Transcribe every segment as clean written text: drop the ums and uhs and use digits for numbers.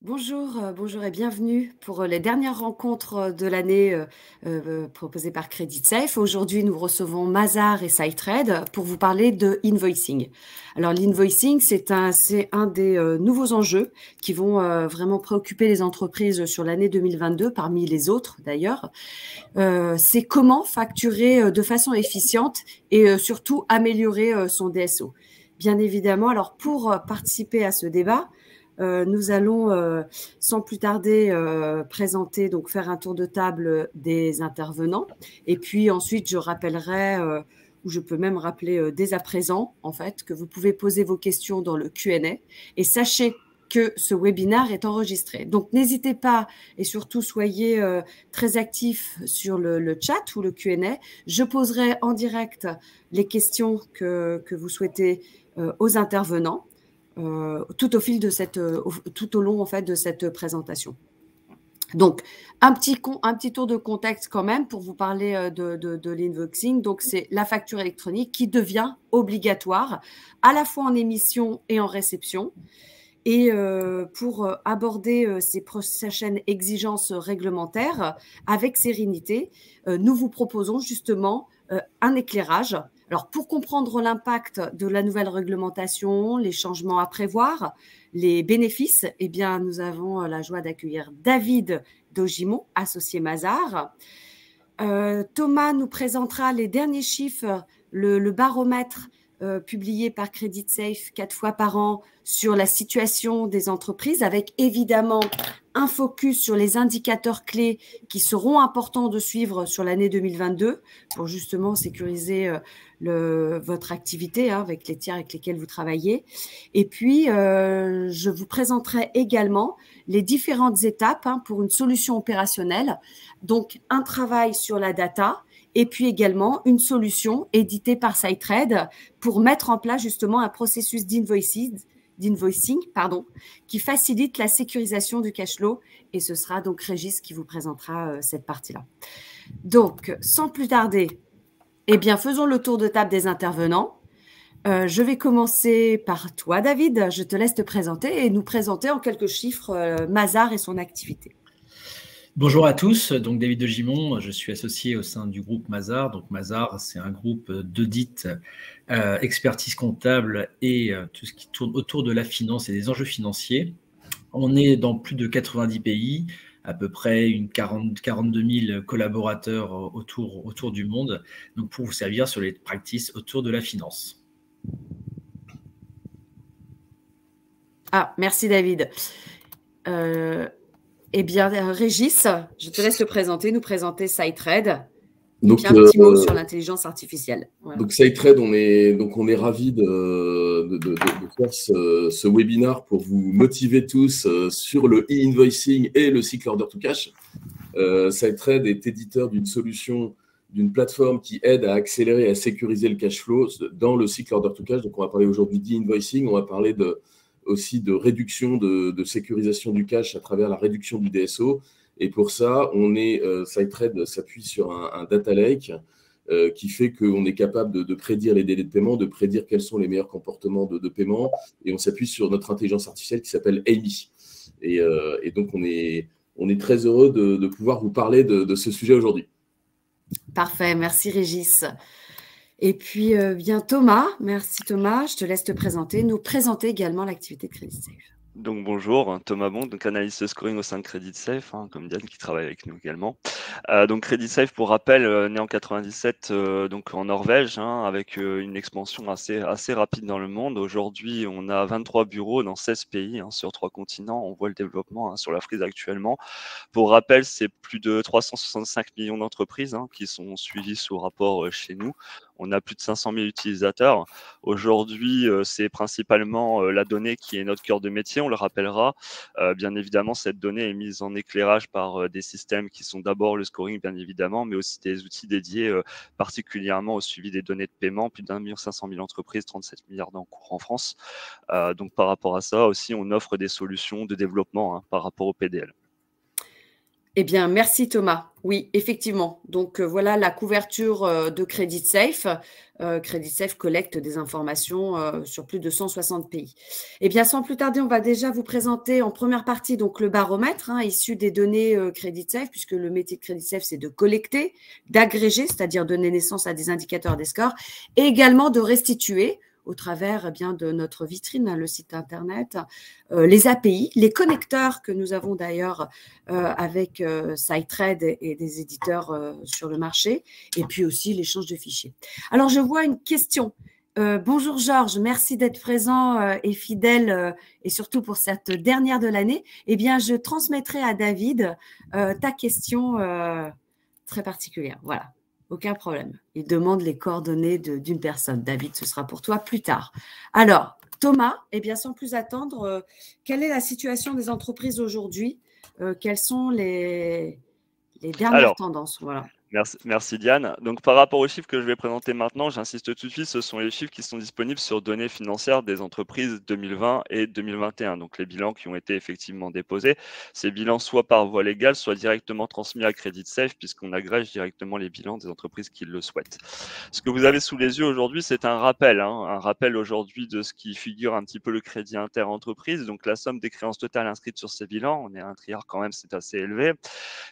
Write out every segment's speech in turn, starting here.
Bonjour et bienvenue pour les dernières rencontres de l'année proposées par CreditSafe. Aujourd'hui, nous recevons Mazars et SciTrade pour vous parler de invoicing. Alors, l'invoicing, c'est un des nouveaux enjeux qui vont vraiment préoccuper les entreprises sur l'année 2022, parmi les autres d'ailleurs. C'est comment facturer de façon efficiente et surtout améliorer son DSO. Bien évidemment, alors pour participer à ce débat, nous allons sans plus tarder présenter, donc faire un tour de table des intervenants. Et puis ensuite, je rappellerai, ou je peux même rappeler dès à présent, en fait, que vous pouvez poser vos questions dans le Q&A. Et sachez que ce webinaire est enregistré. Donc n'hésitez pas et surtout soyez très actifs sur le chat ou le Q&A. Je poserai en direct les questions que vous souhaitez aux intervenants. Tout au long en fait de cette présentation. Donc, un petit tour de contexte quand même pour vous parler de l'invoicing. Donc, c'est la facture électronique qui devient obligatoire à la fois en émission et en réception. Et pour aborder ces prochaines exigences réglementaires avec sérénité, nous vous proposons justement un éclairage. Alors, pour comprendre l'impact de la nouvelle réglementation, les changements à prévoir, les bénéfices, eh bien, nous avons la joie d'accueillir David Dogimon, associé Mazars. Thomas nous présentera les derniers chiffres, le baromètre publié par CreditSafe 4 fois par an sur la situation des entreprises, avec évidemment un focus sur les indicateurs clés qui seront importants de suivre sur l'année 2022 pour justement sécuriser votre activité avec les tiers avec lesquels vous travaillez. Et puis, je vous présenterai également les différentes étapes pour une solution opérationnelle. Donc, un travail sur la data et puis également une solution éditée par SciTrade pour mettre en place justement un processus d'invoicing qui facilite la sécurisation du cash flow. Et ce sera donc Régis qui vous présentera cette partie-là. Donc, sans plus tarder, eh bien, faisons le tour de table des intervenants. Je vais commencer par toi, David. Je te laisse te présenter et nous présenter en quelques chiffres Mazars et son activité. Bonjour à tous, donc David Degimon, je suis associé au sein du groupe Mazars. Donc Mazars, c'est un groupe d'audit, expertise comptable et tout ce qui tourne autour de la finance et des enjeux financiers. On est dans plus de 90 pays, à peu près 42 000 collaborateurs autour du monde, donc pour vous servir sur les practices autour de la finance. Ah, merci David. Eh bien, Régis, je te laisse nous présenter SciTrade. Et puis un petit mot sur l'intelligence artificielle. Voilà. Donc SciTrade, on est ravis de faire ce webinaire pour vous motiver tous sur le e-invoicing et le cycle order to cash. SciTrade est éditeur d'une solution, d'une plateforme qui aide à accélérer et à sécuriser le cash flow dans le cycle order to cash. Donc on va parler aujourd'hui d'e-invoicing, on va parler aussi de réduction de sécurisation du cash à travers la réduction du DSO. Et pour ça, SciTrade s'appuie sur un data lake qui fait qu'on est capable de prédire les délais de paiement, de prédire quels sont les meilleurs comportements de paiement. Et on s'appuie sur notre intelligence artificielle qui s'appelle Amy. Et donc, on est très heureux de pouvoir vous parler de ce sujet aujourd'hui. Parfait, merci Régis. Et puis, bien Thomas, merci Thomas, je te laisse te présenter, nous présenter également l'activité de CreditSafe. Donc bonjour, Thomas Bond, donc analyste scoring au sein de CreditSafe, comme Diane qui travaille avec nous également. Donc CreditSafe, pour rappel, né en 97 donc en Norvège, avec une expansion assez rapide dans le monde. Aujourd'hui, on a 23 bureaux dans 16 pays sur 3 continents. On voit le développement sur la frise actuellement. Pour rappel, c'est plus de 365 millions d'entreprises qui sont suivies sous rapport chez nous. On a plus de 500 000 utilisateurs. Aujourd'hui, c'est principalement la donnée qui est notre cœur de métier, on le rappellera. Bien évidemment, cette donnée est mise en éclairage par des systèmes qui sont d'abord le scoring, bien évidemment, mais aussi des outils dédiés particulièrement au suivi des données de paiement. Plus d'1 500 000 entreprises, 37 milliards d'encours en France. Donc, par rapport à ça aussi, on offre des solutions de développement par rapport au PDL. Eh bien, merci Thomas. Oui, effectivement. Donc, voilà la couverture de Credit Safe. Credit Safe collecte des informations sur plus de 160 pays. Eh bien, sans plus tarder, on va déjà vous présenter en première partie donc le baromètre issu des données Credit Safe, puisque le métier de Credit Safe, c'est de collecter, d'agréger, c'est-à-dire donner naissance à des indicateurs des scores, et également de restituer au travers bien de notre vitrine, le site internet, les API, les connecteurs que nous avons d'ailleurs avec SiteTrade et des éditeurs sur le marché, et puis aussi l'échange de fichiers. Alors, je vois une question. Bonjour Georges, merci d'être présent et fidèle et surtout pour cette dernière de l'année. Eh bien, je transmettrai à David ta question très particulière. Voilà. Aucun problème. Il demande les coordonnées d'une personne. David, ce sera pour toi plus tard. Alors, Thomas, eh bien, sans plus attendre, quelle est la situation des entreprises aujourd'hui? Quelles sont les dernières tendances? Voilà. Merci Diane. Donc par rapport aux chiffres que je vais présenter maintenant, j'insiste tout de suite, ce sont les chiffres qui sont disponibles sur données financières des entreprises 2020 et 2021, donc les bilans qui ont été effectivement déposés. Ces bilans soit par voie légale, soit directement transmis à Credit Safe, puisqu'on agrège directement les bilans des entreprises qui le souhaitent. Ce que vous avez sous les yeux aujourd'hui, c'est un rappel aujourd'hui de ce qui figure un petit peu le crédit inter-entreprise, donc la somme des créances totales inscrites sur ces bilans. On est à un trilliard quand même, c'est assez élevé.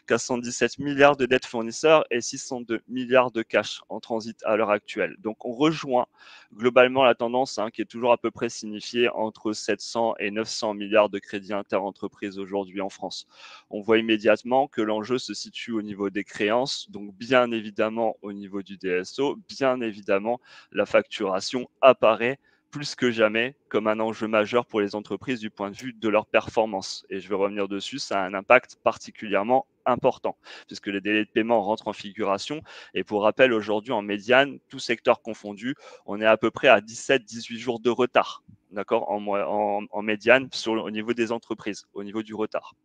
417 milliards de dettes fournisseurs et 602 milliards de cash en transit à l'heure actuelle. Donc on rejoint globalement la tendance qui est toujours à peu près signifiée entre 700 et 900 milliards de crédits inter-entreprises aujourd'hui en France. On voit immédiatement que l'enjeu se situe au niveau des créances, donc bien évidemment au niveau du DSO, bien évidemment la facturation apparaît plus que jamais comme un enjeu majeur pour les entreprises du point de vue de leur performance. Et je vais revenir dessus, ça a un impact particulièrement important, puisque les délais de paiement rentrent en figuration. Et pour rappel, aujourd'hui, en médiane, tout secteur confondu, on est à peu près à 17-18 jours de retard, d'accord, en médiane au niveau des entreprises, au niveau du retard.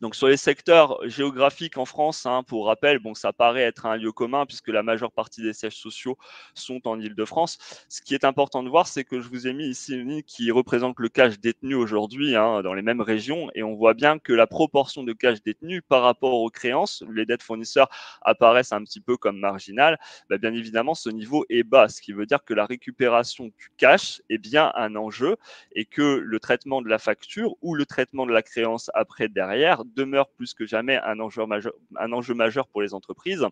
Donc sur les secteurs géographiques en France, pour rappel, ça paraît être un lieu commun puisque la majeure partie des sièges sociaux sont en Île-de-France. Ce qui est important de voir, c'est que je vous ai mis ici une ligne qui représente le cash détenu aujourd'hui dans les mêmes régions et on voit bien que la proportion de cash détenu par rapport aux créances, les dettes fournisseurs apparaissent un petit peu comme marginales, bien évidemment ce niveau est bas, ce qui veut dire que la récupération du cash est bien un enjeu et que le traitement de la facture ou le traitement de la créance après derrière demeure plus que jamais un enjeu majeur pour les entreprises.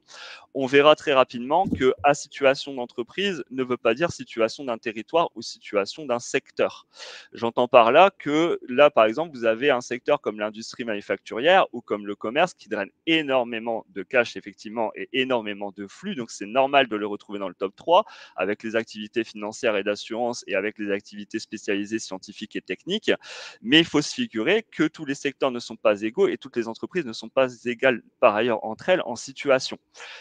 On verra très rapidement que à situation d'entreprise ne veut pas dire situation d'un territoire ou situation d'un secteur. J'entends par là que là, par exemple, vous avez un secteur comme l'industrie manufacturière ou comme le commerce qui draine énormément de cash effectivement et énormément de flux. Donc, c'est normal de le retrouver dans le top 3 avec les activités financières et d'assurance et avec les activités spécialisées scientifiques et techniques. Mais il faut se figurer que tous les secteurs ne sont pas égaux et toutes les entreprises ne sont pas égales par ailleurs entre elles en situation.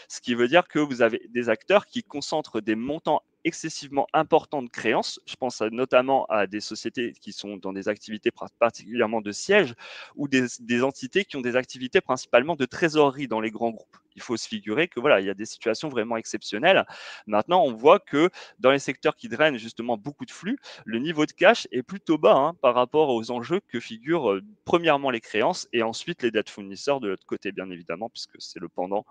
Ce qui veut dire que vous avez des acteurs qui concentrent des montants excessivement importants de créances. Je pense notamment à des sociétés qui sont dans des activités particulièrement de siège ou des entités qui ont des activités principalement de trésorerie dans les grands groupes. Il faut se figurer que voilà, il y a des situations vraiment exceptionnelles. Maintenant, on voit que dans les secteurs qui drainent justement beaucoup de flux, le niveau de cash est plutôt bas par rapport aux enjeux que figurent premièrement les créances et ensuite les dettes fournisseurs de l'autre côté, bien évidemment, puisque c'est le pendant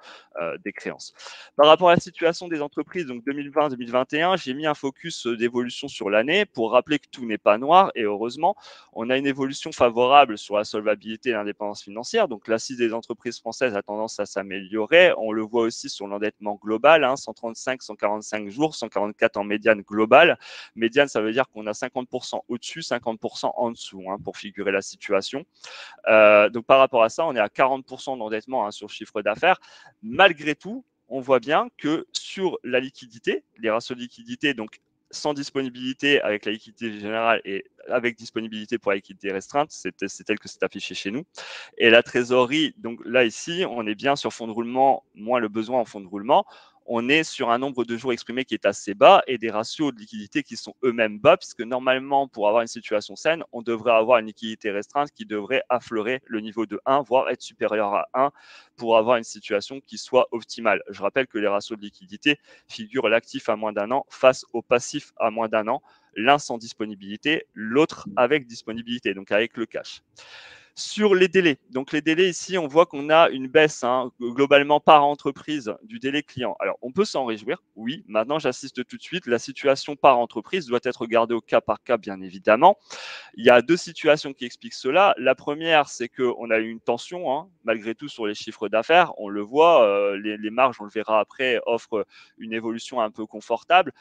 des créances. Par rapport à la situation des entreprises, donc 2020-2021, j'ai mis un focus d'évolution sur l'année pour rappeler que tout n'est pas noir et heureusement, on a une évolution favorable sur la solvabilité et l'indépendance financière. Donc l'assise des entreprises françaises a tendance à s'améliorer. On le voit aussi sur l'endettement global, 135, 145 jours, 144 en médiane globale. Médiane, ça veut dire qu'on a 50% au-dessus, 50% en dessous pour figurer la situation. Donc par rapport à ça, on est à 40% d'endettement sur le chiffre d'affaires. Malgré tout, on voit bien que sur la liquidité, les ratios de liquidité, donc sans disponibilité avec la liquidité générale et avec disponibilité pour la liquidité restreinte, c'est tel que c'est affiché chez nous. Et la trésorerie, donc là ici, on est bien sur fonds de roulement, moins le besoin en fonds de roulement. On est sur un nombre de jours exprimés qui est assez bas et des ratios de liquidité qui sont eux-mêmes bas, puisque normalement, pour avoir une situation saine, on devrait avoir une liquidité restreinte qui devrait affleurer le niveau de 1, voire être supérieur à 1 pour avoir une situation qui soit optimale. Je rappelle que les ratios de liquidité figurent l'actif à moins d'un an face au passif à moins d'un an, l'un sans disponibilité, l'autre avec disponibilité, donc avec le cash. Sur les délais, donc les délais ici, on voit qu'on a une baisse globalement par entreprise du délai client. Alors, on peut s'en réjouir, oui. Maintenant, j'assiste tout de suite, la situation par entreprise doit être regardée au cas par cas, bien évidemment. Il y a deux situations qui expliquent cela. La première, c'est qu'on a eu une tension, malgré tout, sur les chiffres d'affaires. On le voit, les marges, on le verra après, offrent une évolution un peu confortable.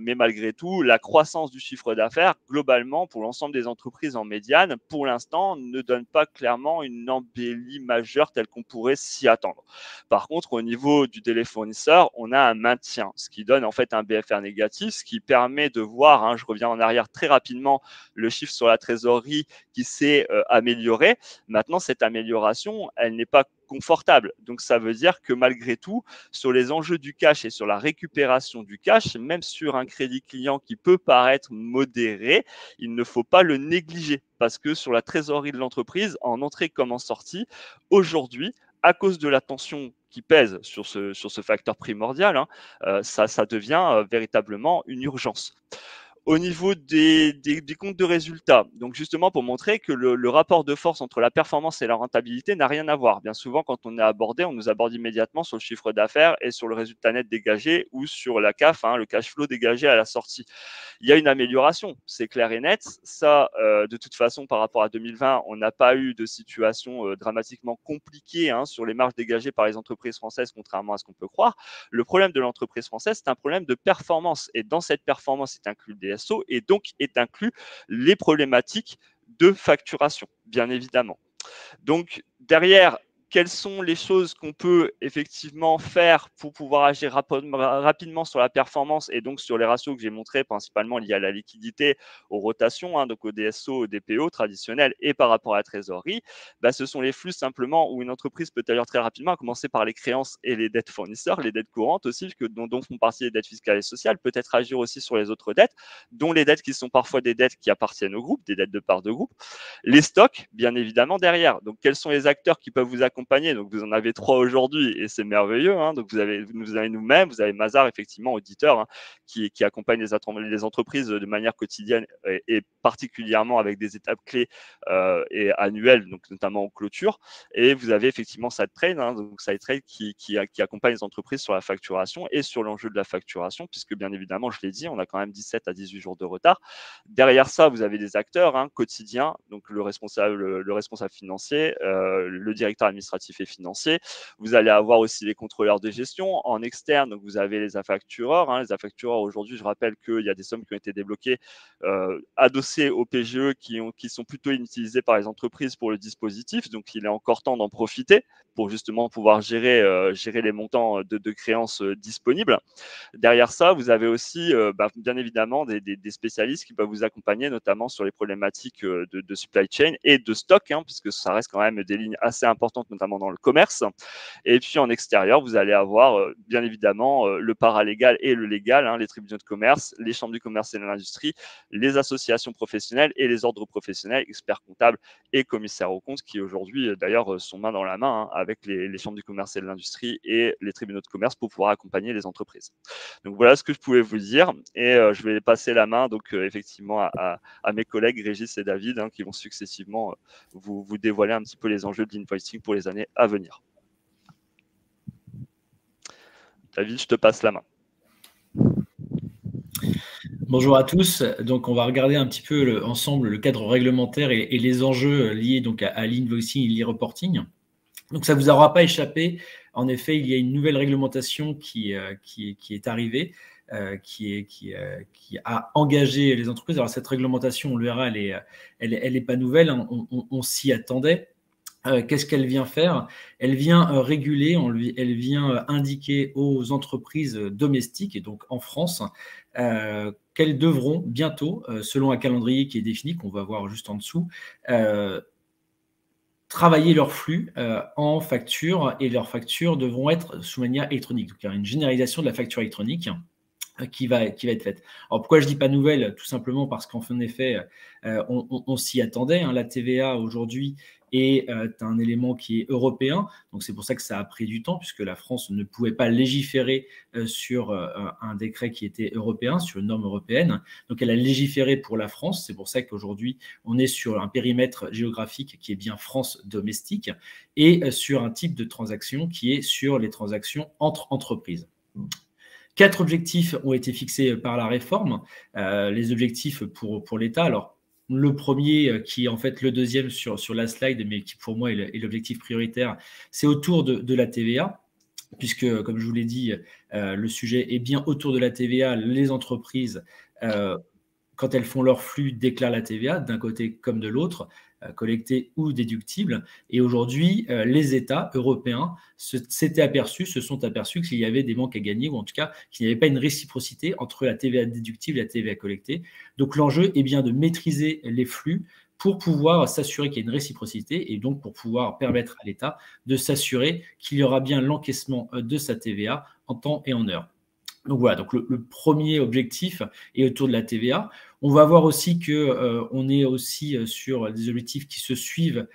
Mais malgré tout, la croissance du chiffre d'affaires, globalement, pour l'ensemble des entreprises en médiane, pour l'instant, ne donne pas clairement une embellie majeure telle qu'on pourrait s'y attendre. Par contre, au niveau du délai fournisseur, on a un maintien, ce qui donne en fait un BFR négatif, ce qui permet de voir, je reviens en arrière très rapidement, le chiffre sur la trésorerie qui s'est amélioré. Maintenant, cette amélioration, elle n'est pas confortable. Donc, ça veut dire que malgré tout, sur les enjeux du cash et sur la récupération du cash, même sur un crédit client qui peut paraître modéré, il ne faut pas le négliger parce que sur la trésorerie de l'entreprise, en entrée comme en sortie, aujourd'hui, à cause de la tension qui pèse sur ce facteur primordial, ça devient véritablement une urgence. Au niveau des comptes de résultats, donc justement pour montrer que le rapport de force entre la performance et la rentabilité n'a rien à voir. Bien souvent, quand on est abordé, on nous aborde immédiatement sur le chiffre d'affaires et sur le résultat net dégagé ou sur la CAF, le cash flow dégagé à la sortie. Il y a une amélioration, c'est clair et net. Ça, de toute façon, par rapport à 2020, on n'a pas eu de situation dramatiquement compliquée sur les marges dégagées par les entreprises françaises, contrairement à ce qu'on peut croire. Le problème de l'entreprise française, c'est un problème de performance. Et dans cette performance est inclus le DSO et donc est inclus les problématiques de facturation, bien évidemment. Donc, derrière, quelles sont les choses qu'on peut effectivement faire pour pouvoir agir rapidement sur la performance et donc sur les ratios que j'ai montrés, principalement liés à la liquidité, aux rotations, donc au DSO, au DPO traditionnel et par rapport à la trésorerie, ce sont les flux simplement où une entreprise peut agir très rapidement, à commencer par les créances et les dettes fournisseurs, les dettes courantes aussi, dont font partie les dettes fiscales et sociales, peut-être agir aussi sur les autres dettes, dont les dettes qui sont parfois des dettes qui appartiennent au groupe, des dettes de part de groupe, les stocks, bien évidemment, derrière. Donc, quels sont les acteurs qui peuvent vous accompagner? Donc, vous en avez 3 aujourd'hui et c'est merveilleux. Donc, vous avez nous-mêmes, vous avez Mazars, effectivement, auditeur, qui accompagne les entreprises de manière quotidienne et particulièrement avec des étapes clés et annuelles, donc notamment en clôture. Et vous avez effectivement SideTrade, donc SideTrade qui accompagne les entreprises sur la facturation et sur l'enjeu de la facturation, puisque bien évidemment, je l'ai dit, on a quand même 17 à 18 jours de retard. Derrière ça, vous avez des acteurs quotidiens, donc le responsable financier, le directeur administratif et financier. Vous allez avoir aussi les contrôleurs de gestion. En externe, donc vous avez les affactureurs. Les affactureurs, aujourd'hui, je rappelle qu'il y a des sommes qui ont été débloquées adossées au PGE qui sont plutôt inutilisées par les entreprises pour le dispositif. Donc, il est encore temps d'en profiter pour justement pouvoir gérer les montants de créances disponibles. Derrière ça, vous avez aussi, bien évidemment, des spécialistes qui peuvent vous accompagner, notamment sur les problématiques de supply chain et de stock, puisque ça reste quand même des lignes assez importantes, notamment dans le commerce. Et puis, en extérieur, vous allez avoir, bien évidemment, le paralégal et le légal, les tribunaux de commerce, les chambres du commerce et de l'industrie, les associations professionnelles et les ordres professionnels, experts comptables et commissaires aux comptes, qui aujourd'hui, d'ailleurs, sont main dans la main avec les chambres du commerce et de l'industrie et les tribunaux de commerce pour pouvoir accompagner les entreprises. Donc voilà ce que je pouvais vous dire et je vais passer la main donc effectivement à mes collègues Régis et David qui vont successivement vous dévoiler un petit peu les enjeux de l'invoicing pour les années à venir. David, je te passe la main. Bonjour à tous. Donc, on va regarder un petit peu ensemble le cadre réglementaire et les enjeux liés donc à l'invoicing et l'e-reporting. Donc, ça ne vous aura pas échappé. En effet, il y a une nouvelle réglementation qui est arrivée, qui a engagé les entreprises. Alors, cette réglementation, on le verra, elle est pas nouvelle. On s'y attendait. Qu'est-ce qu'elle vient faire? Elle vient réguler, elle vient indiquer aux entreprises domestiques, et donc en France, qu'elles devront bientôt, selon un calendrier qui est défini, qu'on va voir juste en dessous, travailler leurs flux en facture, et leurs factures devront être sous manière électronique. Donc, il y a une généralisation de la facture électronique. qui va être faite. Alors pourquoi je dis pas nouvelle? Tout simplement parce qu'en effet, on s'y attendait. La TVA aujourd'hui est un élément qui est européen, donc c'est pour ça que ça a pris du temps, puisque la France ne pouvait pas légiférer sur un décret qui était européen, sur une norme européenne. Donc elle a légiféré pour la France. C'est pour ça qu'aujourd'hui on est sur un périmètre géographique qui est bien France domestique et sur un type de transaction qui est sur les transactions entre entreprises. 4 objectifs ont été fixés par la réforme, les objectifs pour l'État. Alors, le premier, qui est en fait le deuxième sur la slide, mais qui pour moi est l'objectif prioritaire, c'est autour de la TVA, puisque, comme je vous l'ai dit, le sujet est bien autour de la TVA. Les entreprises, quand elles font leur flux, déclarent la TVA d'un côté comme de l'autre, collectée ou déductible. Et aujourd'hui, les États européens se sont aperçus qu'il y avait des manques à gagner, ou en tout cas qu'il n'y avait pas une réciprocité entre la TVA déductible et la TVA collectée. Donc l'enjeu est bien de maîtriser les flux pour pouvoir s'assurer qu'il y a une réciprocité et donc pour pouvoir permettre à l'État de s'assurer qu'il y aura bien l'encaissement de sa TVA en temps et en heure. Donc voilà, donc le premier objectif est autour de la TVA. On va voir aussi qu'on est aussi sur des objectifs qui se suivent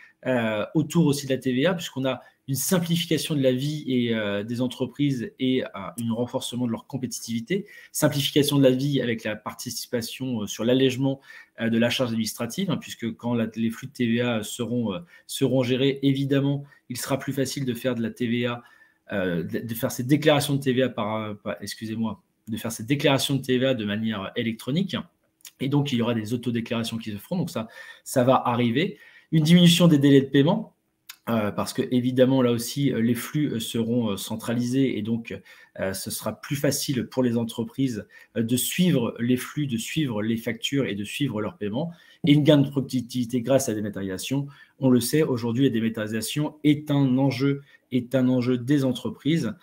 autour aussi de la TVA, puisqu'on a une simplification de la vie et des entreprises et un renforcement de leur compétitivité. Simplification de la vie avec la participation sur l'allègement de la charge administrative, puisque quand les flux de TVA seront gérés, évidemment, il sera plus facile de faire de la TVA, de faire ces déclarations de TVA de faire ces déclarations de TVA de manière électronique. Et donc, il y aura des autodéclarations qui se feront. Donc, ça va arriver. Une diminution des délais de paiement, parce que évidemment, là aussi, les flux seront centralisés et donc, ce sera plus facile pour les entreprises de suivre les flux, de suivre les factures et de suivre leurs paiements. Et une gain de productivité grâce à la dématérialisation. On le sait, aujourd'hui, la dématérialisation est un enjeu des entreprises.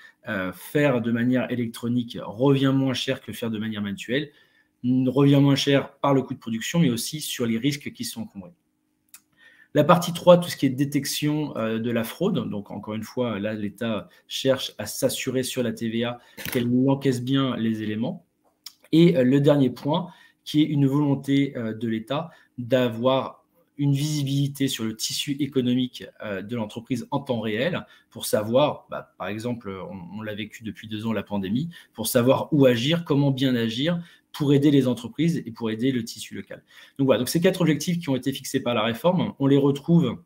Faire de manière électronique revient moins cher que faire de manière manuelle, revient moins cher par le coût de production, mais aussi sur les risques qui sont encombrés. La partie 3, tout ce qui est détection de la fraude. Donc, encore une fois, là, l'État cherche à s'assurer sur la TVA qu'elle encaisse bien les éléments. Et le dernier point, qui est une volonté de l'État d'avoir une visibilité sur le tissu économique de l'entreprise en temps réel pour savoir, par exemple, on l'a vécu depuis 2 ans, la pandémie, pour savoir où agir, comment bien agir pour aider les entreprises et pour aider le tissu local. Donc voilà, donc ces 4 objectifs qui ont été fixés par la réforme, on les retrouve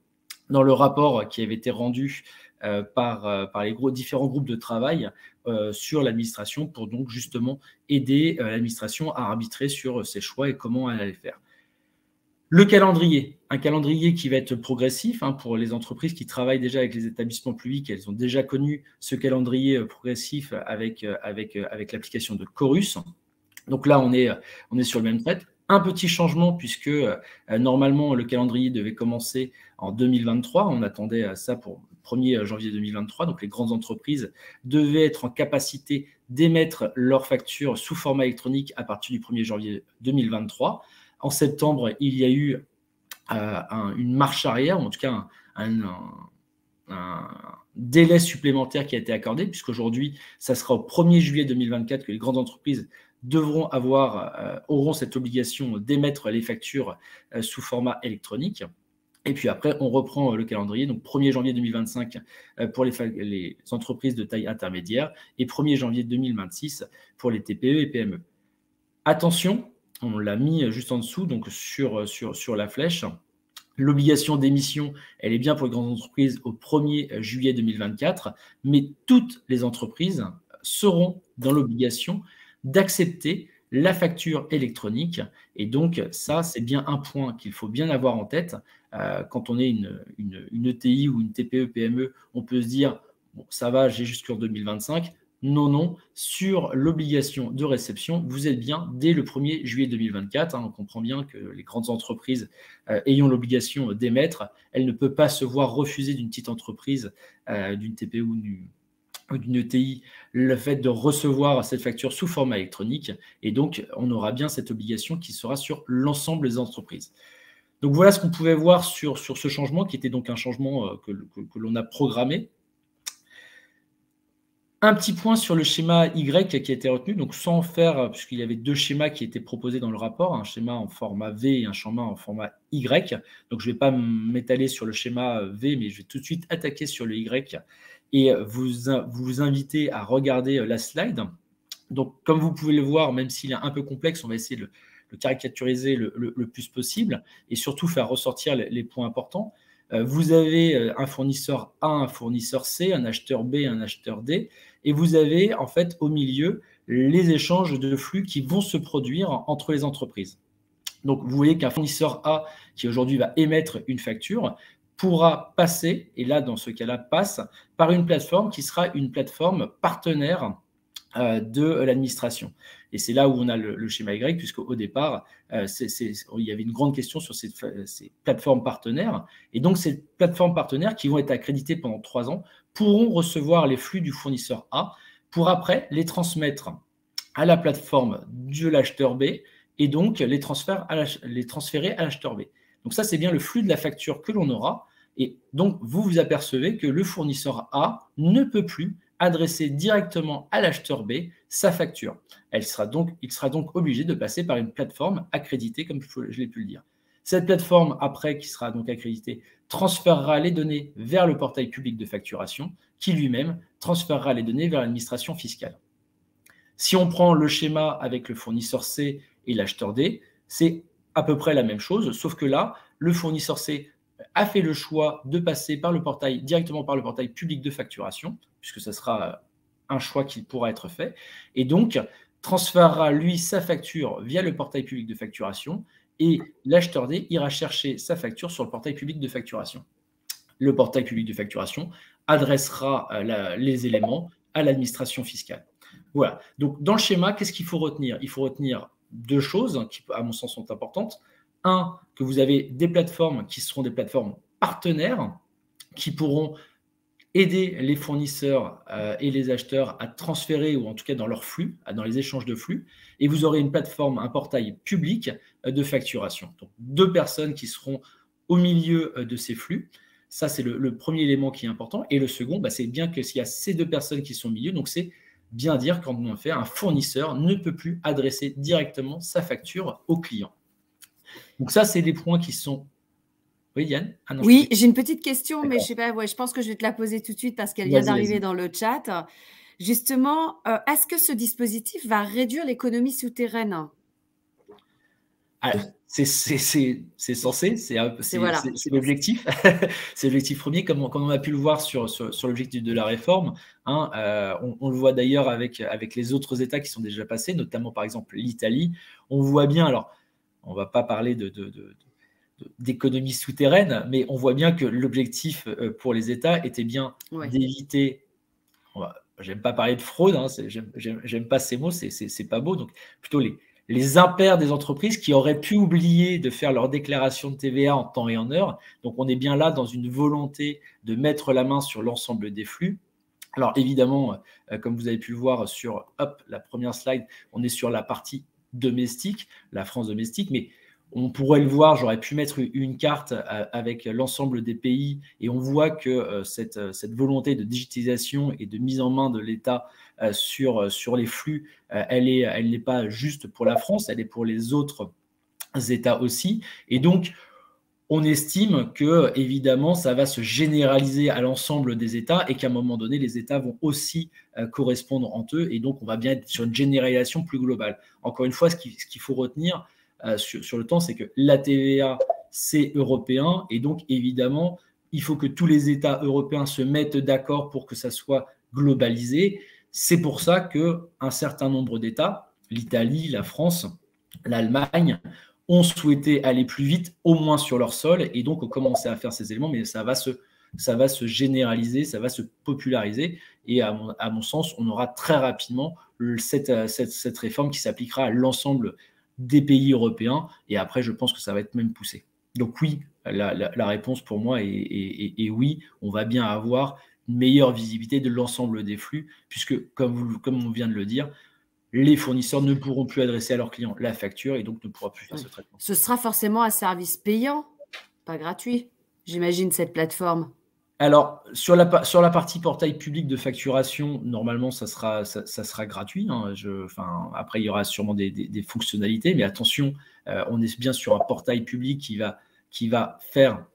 dans le rapport qui avait été rendu par les différents groupes de travail sur l'administration pour donc justement aider l'administration à arbitrer sur ses choix et comment elle allait faire. Le calendrier, un calendrier qui va être progressif pour les entreprises qui travaillent déjà avec les établissements publics. Elles ont déjà connu ce calendrier progressif avec l'application de Chorus. Donc là, on est sur le même trait. Un petit changement puisque normalement, le calendrier devait commencer en 2023. On attendait ça pour le 1er janvier 2023. Donc les grandes entreprises devaient être en capacité d'émettre leurs factures sous format électronique à partir du 1er janvier 2023. En septembre, il y a eu une marche arrière, ou en tout cas un délai supplémentaire qui a été accordé, puisqu'aujourd'hui, ça sera au 1er juillet 2024 que les grandes entreprises auront cette obligation d'émettre les factures sous format électronique. Et puis après, on reprend le calendrier, donc 1er janvier 2025 pour les entreprises de taille intermédiaire et 1er janvier 2026 pour les TPE et PME. Attention, on l'a mis juste en dessous, donc sur la flèche. L'obligation d'émission, elle est bien pour les grandes entreprises au 1er juillet 2024, mais toutes les entreprises seront dans l'obligation d'accepter la facture électronique. Et donc, ça, c'est bien un point qu'il faut bien avoir en tête. Quand on est une ETI ou une TPE-PME, on peut se dire, bon, ça va, j'ai jusqu'en 2025. Non, sur l'obligation de réception, vous êtes bien dès le 1er juillet 2024. On comprend bien que les grandes entreprises ayant l'obligation d'émettre, elles ne peuvent pas se voir refuser d'une petite entreprise, d'une TPE ou d'une ETI, le fait de recevoir cette facture sous format électronique. Et donc, on aura bien cette obligation qui sera sur l'ensemble des entreprises. Donc, voilà ce qu'on pouvait voir sur ce changement, qui était donc un changement que l'on a programmé. Un petit point sur le schéma Y qui a été retenu, donc sans faire, puisqu'il y avait 2 schémas qui étaient proposés dans le rapport, un schéma en format V et un schéma en format Y. Donc je ne vais pas m'étaler sur le schéma V, mais je vais tout de suite attaquer sur le Y et vous inviter à regarder la slide. Donc comme vous pouvez le voir, même s'il est un peu complexe, on va essayer de le caricaturiser le plus possible et surtout faire ressortir les points importants. Vous avez un fournisseur A, un fournisseur C, un acheteur B, un acheteur D, et vous avez en fait au milieu les échanges de flux qui vont se produire entre les entreprises. Donc vous voyez qu'un fournisseur A qui aujourd'hui va émettre une facture pourra passer, et là dans ce cas-là passe, par une plateforme qui sera une plateforme partenaire de l'administration. Et c'est là où on a le schéma Y, puisqu'au départ, il y avait une grande question sur ces plateformes partenaires. Et donc, ces plateformes partenaires qui vont être accréditées pendant 3 ans pourront recevoir les flux du fournisseur A pour après les transmettre à la plateforme de l'acheteur B et donc les transférer à l'acheteur B. Donc ça, c'est bien le flux de la facture que l'on aura. Et donc, vous vous apercevez que le fournisseur A ne peut plus adresser directement à l'acheteur B sa facture. Il sera donc obligé de passer par une plateforme accréditée, comme je l'ai pu le dire. Cette plateforme, après, qui sera donc accréditée, transférera les données vers le portail public de facturation, qui lui-même transférera les données vers l'administration fiscale. Si on prend le schéma avec le fournisseur C et l'acheteur D, c'est à peu près la même chose, sauf que là, le fournisseur C a fait le choix de passer directement par le portail public de facturation, puisque ce sera un choix qui pourra être fait, et donc transférera lui sa facture via le portail public de facturation, et l'acheteur D ira chercher sa facture sur le portail public de facturation. Le portail public de facturation adressera les éléments à l'administration fiscale. Voilà. Donc dans le schéma, qu'est-ce qu'il faut retenir? Il faut retenir 2 choses qui, à mon sens, sont importantes. 1, que vous avez des plateformes qui seront des plateformes partenaires qui pourront aider les fournisseurs et les acheteurs à transférer, ou en tout cas dans leur flux, dans les échanges de flux. Et vous aurez une plateforme, un portail public de facturation. Donc 2 personnes qui seront au milieu de ces flux. Ça, c'est le premier élément qui est important. Et le second, c'est bien que s'il y a ces 2 personnes qui sont au milieu, donc c'est bien dire quand on fait un fournisseur ne peut plus adresser directement sa facture au client. Donc ça, c'est des points qui sont... Oui, Yann? Oui, j'ai une petite question, mais je sais pas, je pense que je vais te la poser tout de suite parce qu'elle vient d'arriver dans le chat. Justement, est-ce que ce dispositif va réduire l'économie souterraine? C'est censé, c'est l'objectif. C'est l'objectif premier, comme on a pu le voir sur l'objectif de la réforme. On le voit d'ailleurs avec les autres États qui sont déjà passés, notamment par exemple l'Italie. On voit bien, alors on ne va pas parler d'économie souterraine, mais on voit bien que l'objectif pour les États était bien d'éviter, j'aime pas parler de fraude, j'aime pas ces mots, c'est pas beau, donc plutôt les impairs des entreprises qui auraient pu oublier de faire leur déclaration de TVA en temps et en heure. Donc on est bien là dans une volonté de mettre la main sur l'ensemble des flux. Alors évidemment, comme vous avez pu le voir sur la première slide, on est sur la partie domestique, la France domestique, mais on pourrait le voir, j'aurais pu mettre une carte avec l'ensemble des pays et on voit que cette volonté de digitalisation et de mise en main de l'État sur les flux, elle n'est pas juste pour la France, elle est pour les autres États aussi. Et donc, on estime que, évidemment, ça va se généraliser à l'ensemble des États et qu'à un moment donné, les États vont aussi correspondre entre eux. Et donc, on va bien être sur une généralisation plus globale. Encore une fois, ce qu'il faut retenir sur le temps, c'est que la TVA, c'est européen. Et donc, évidemment, il faut que tous les États européens se mettent d'accord pour que ça soit globalisé. C'est pour ça qu'un certain nombre d'États, l'Italie, la France, l'Allemagne, ont souhaité aller plus vite, au moins sur leur sol, et donc ont commencé à faire ces éléments, mais ça va se généraliser, ça va se populariser, et à mon sens, on aura très rapidement cette réforme qui s'appliquera à l'ensemble des pays européens, et après, je pense que ça va être même poussé. Donc oui, la réponse pour moi est oui, on va bien avoir une meilleure visibilité de l'ensemble des flux, puisque, comme on vient de le dire, les fournisseurs ne pourront plus adresser à leurs clients la facture et donc ne pourront plus faire ce traitement. Ce sera forcément un service payant, pas gratuit, j'imagine, cette plateforme. Alors, sur la partie portail public de facturation, normalement, ça sera gratuit. Hein. Après, il y aura sûrement des fonctionnalités, mais attention, on est bien sur un portail public qui va faire,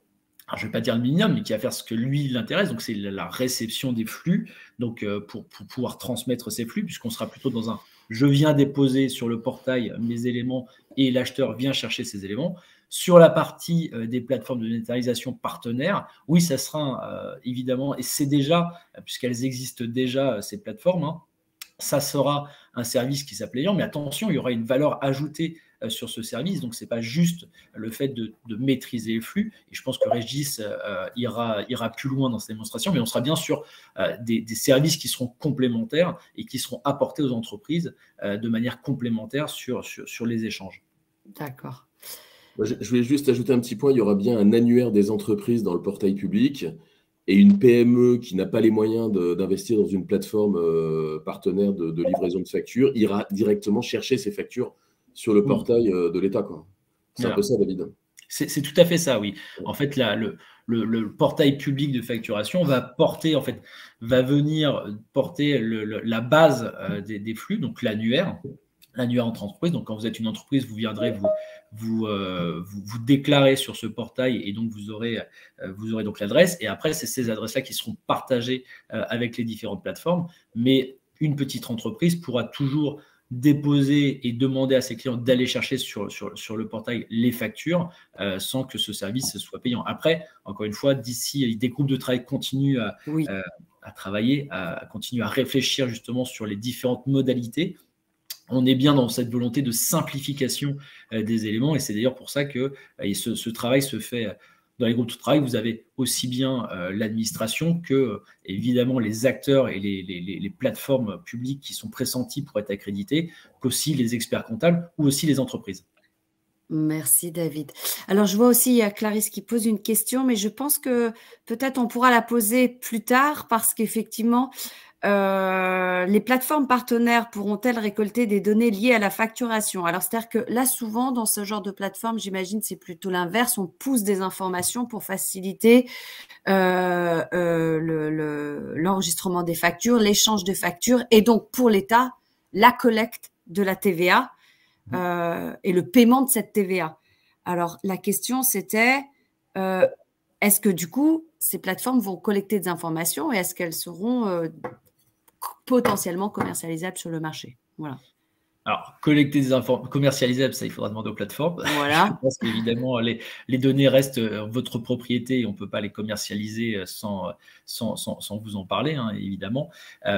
alors je ne vais pas dire le minimum, mais qui va faire ce que lui l'intéresse. Donc, c'est la réception des flux, donc pour pouvoir transmettre ces flux, puisqu'on sera plutôt dans un « je viens déposer sur le portail mes éléments et l'acheteur vient chercher ces éléments ». Sur la partie des plateformes de monétarisation partenaires, oui, ça sera évidemment, et c'est déjà, puisqu'elles existent déjà, ces plateformes, hein, ça sera un service qui s'appelle payant, mais attention, il y aura une valeur ajoutée sur ce service, donc ce n'est pas juste le fait de maîtriser les flux, et je pense que Régis ira plus loin dans cette démonstration, mais on sera bien sur des services qui seront complémentaires et qui seront apportés aux entreprises de manière complémentaire sur les échanges. D'accord. Je voulais juste ajouter un petit point, il y aura bien un annuaire des entreprises dans le portail public et une PME qui n'a pas les moyens d'investir dans une plateforme partenaire de livraison de factures ira directement chercher ses factures sur le portail de l'État. C'est un peu ça, David. C'est tout à fait ça, oui. En fait, le portail public de facturation va venir porter la base des flux, donc l'annuaire entre entreprises. Donc, quand vous êtes une entreprise, vous viendrez vous déclarer sur ce portail et donc vous aurez donc l'adresse. Et après, c'est ces adresses-là qui seront partagées avec les différentes plateformes. Mais une petite entreprise pourra toujours déposer et demander à ses clients d'aller chercher sur le portail les factures sans que ce service soit payant. Après, encore une fois, d'ici, des groupes de travail continuent à travailler, continuent à réfléchir justement sur les différentes modalités. On est bien dans cette volonté de simplification des éléments et c'est d'ailleurs pour ça que ce travail se fait dans les groupes de travail. Vous avez aussi bien l'administration que évidemment les acteurs et les plateformes publiques qui sont pressenties pour être accréditées, qu'aussi les experts comptables ou aussi les entreprises. Merci David. Alors je vois aussi, il y a Clarisse qui pose une question, mais je pense que peut-être on pourra la poser plus tard parce qu'effectivement, les plateformes partenaires pourront-elles récolter des données liées à la facturation? Alors, c'est-à-dire que là, souvent, dans ce genre de plateforme, j'imagine c'est plutôt l'inverse. On pousse des informations pour faciliter l'enregistrement des factures, l'échange de factures et donc pour l'État, la collecte de la TVA et le paiement de cette TVA. Alors, la question, c'était est-ce que du coup, ces plateformes vont collecter des informations et est-ce qu'elles seront potentiellement commercialisables sur le marché? Voilà. Alors, collecter des informations commercialisables, ça, il faudra demander aux plateformes. Voilà. Je pense qu'évidemment, les données restent votre propriété et on ne peut pas les commercialiser sans vous en parler, hein, évidemment.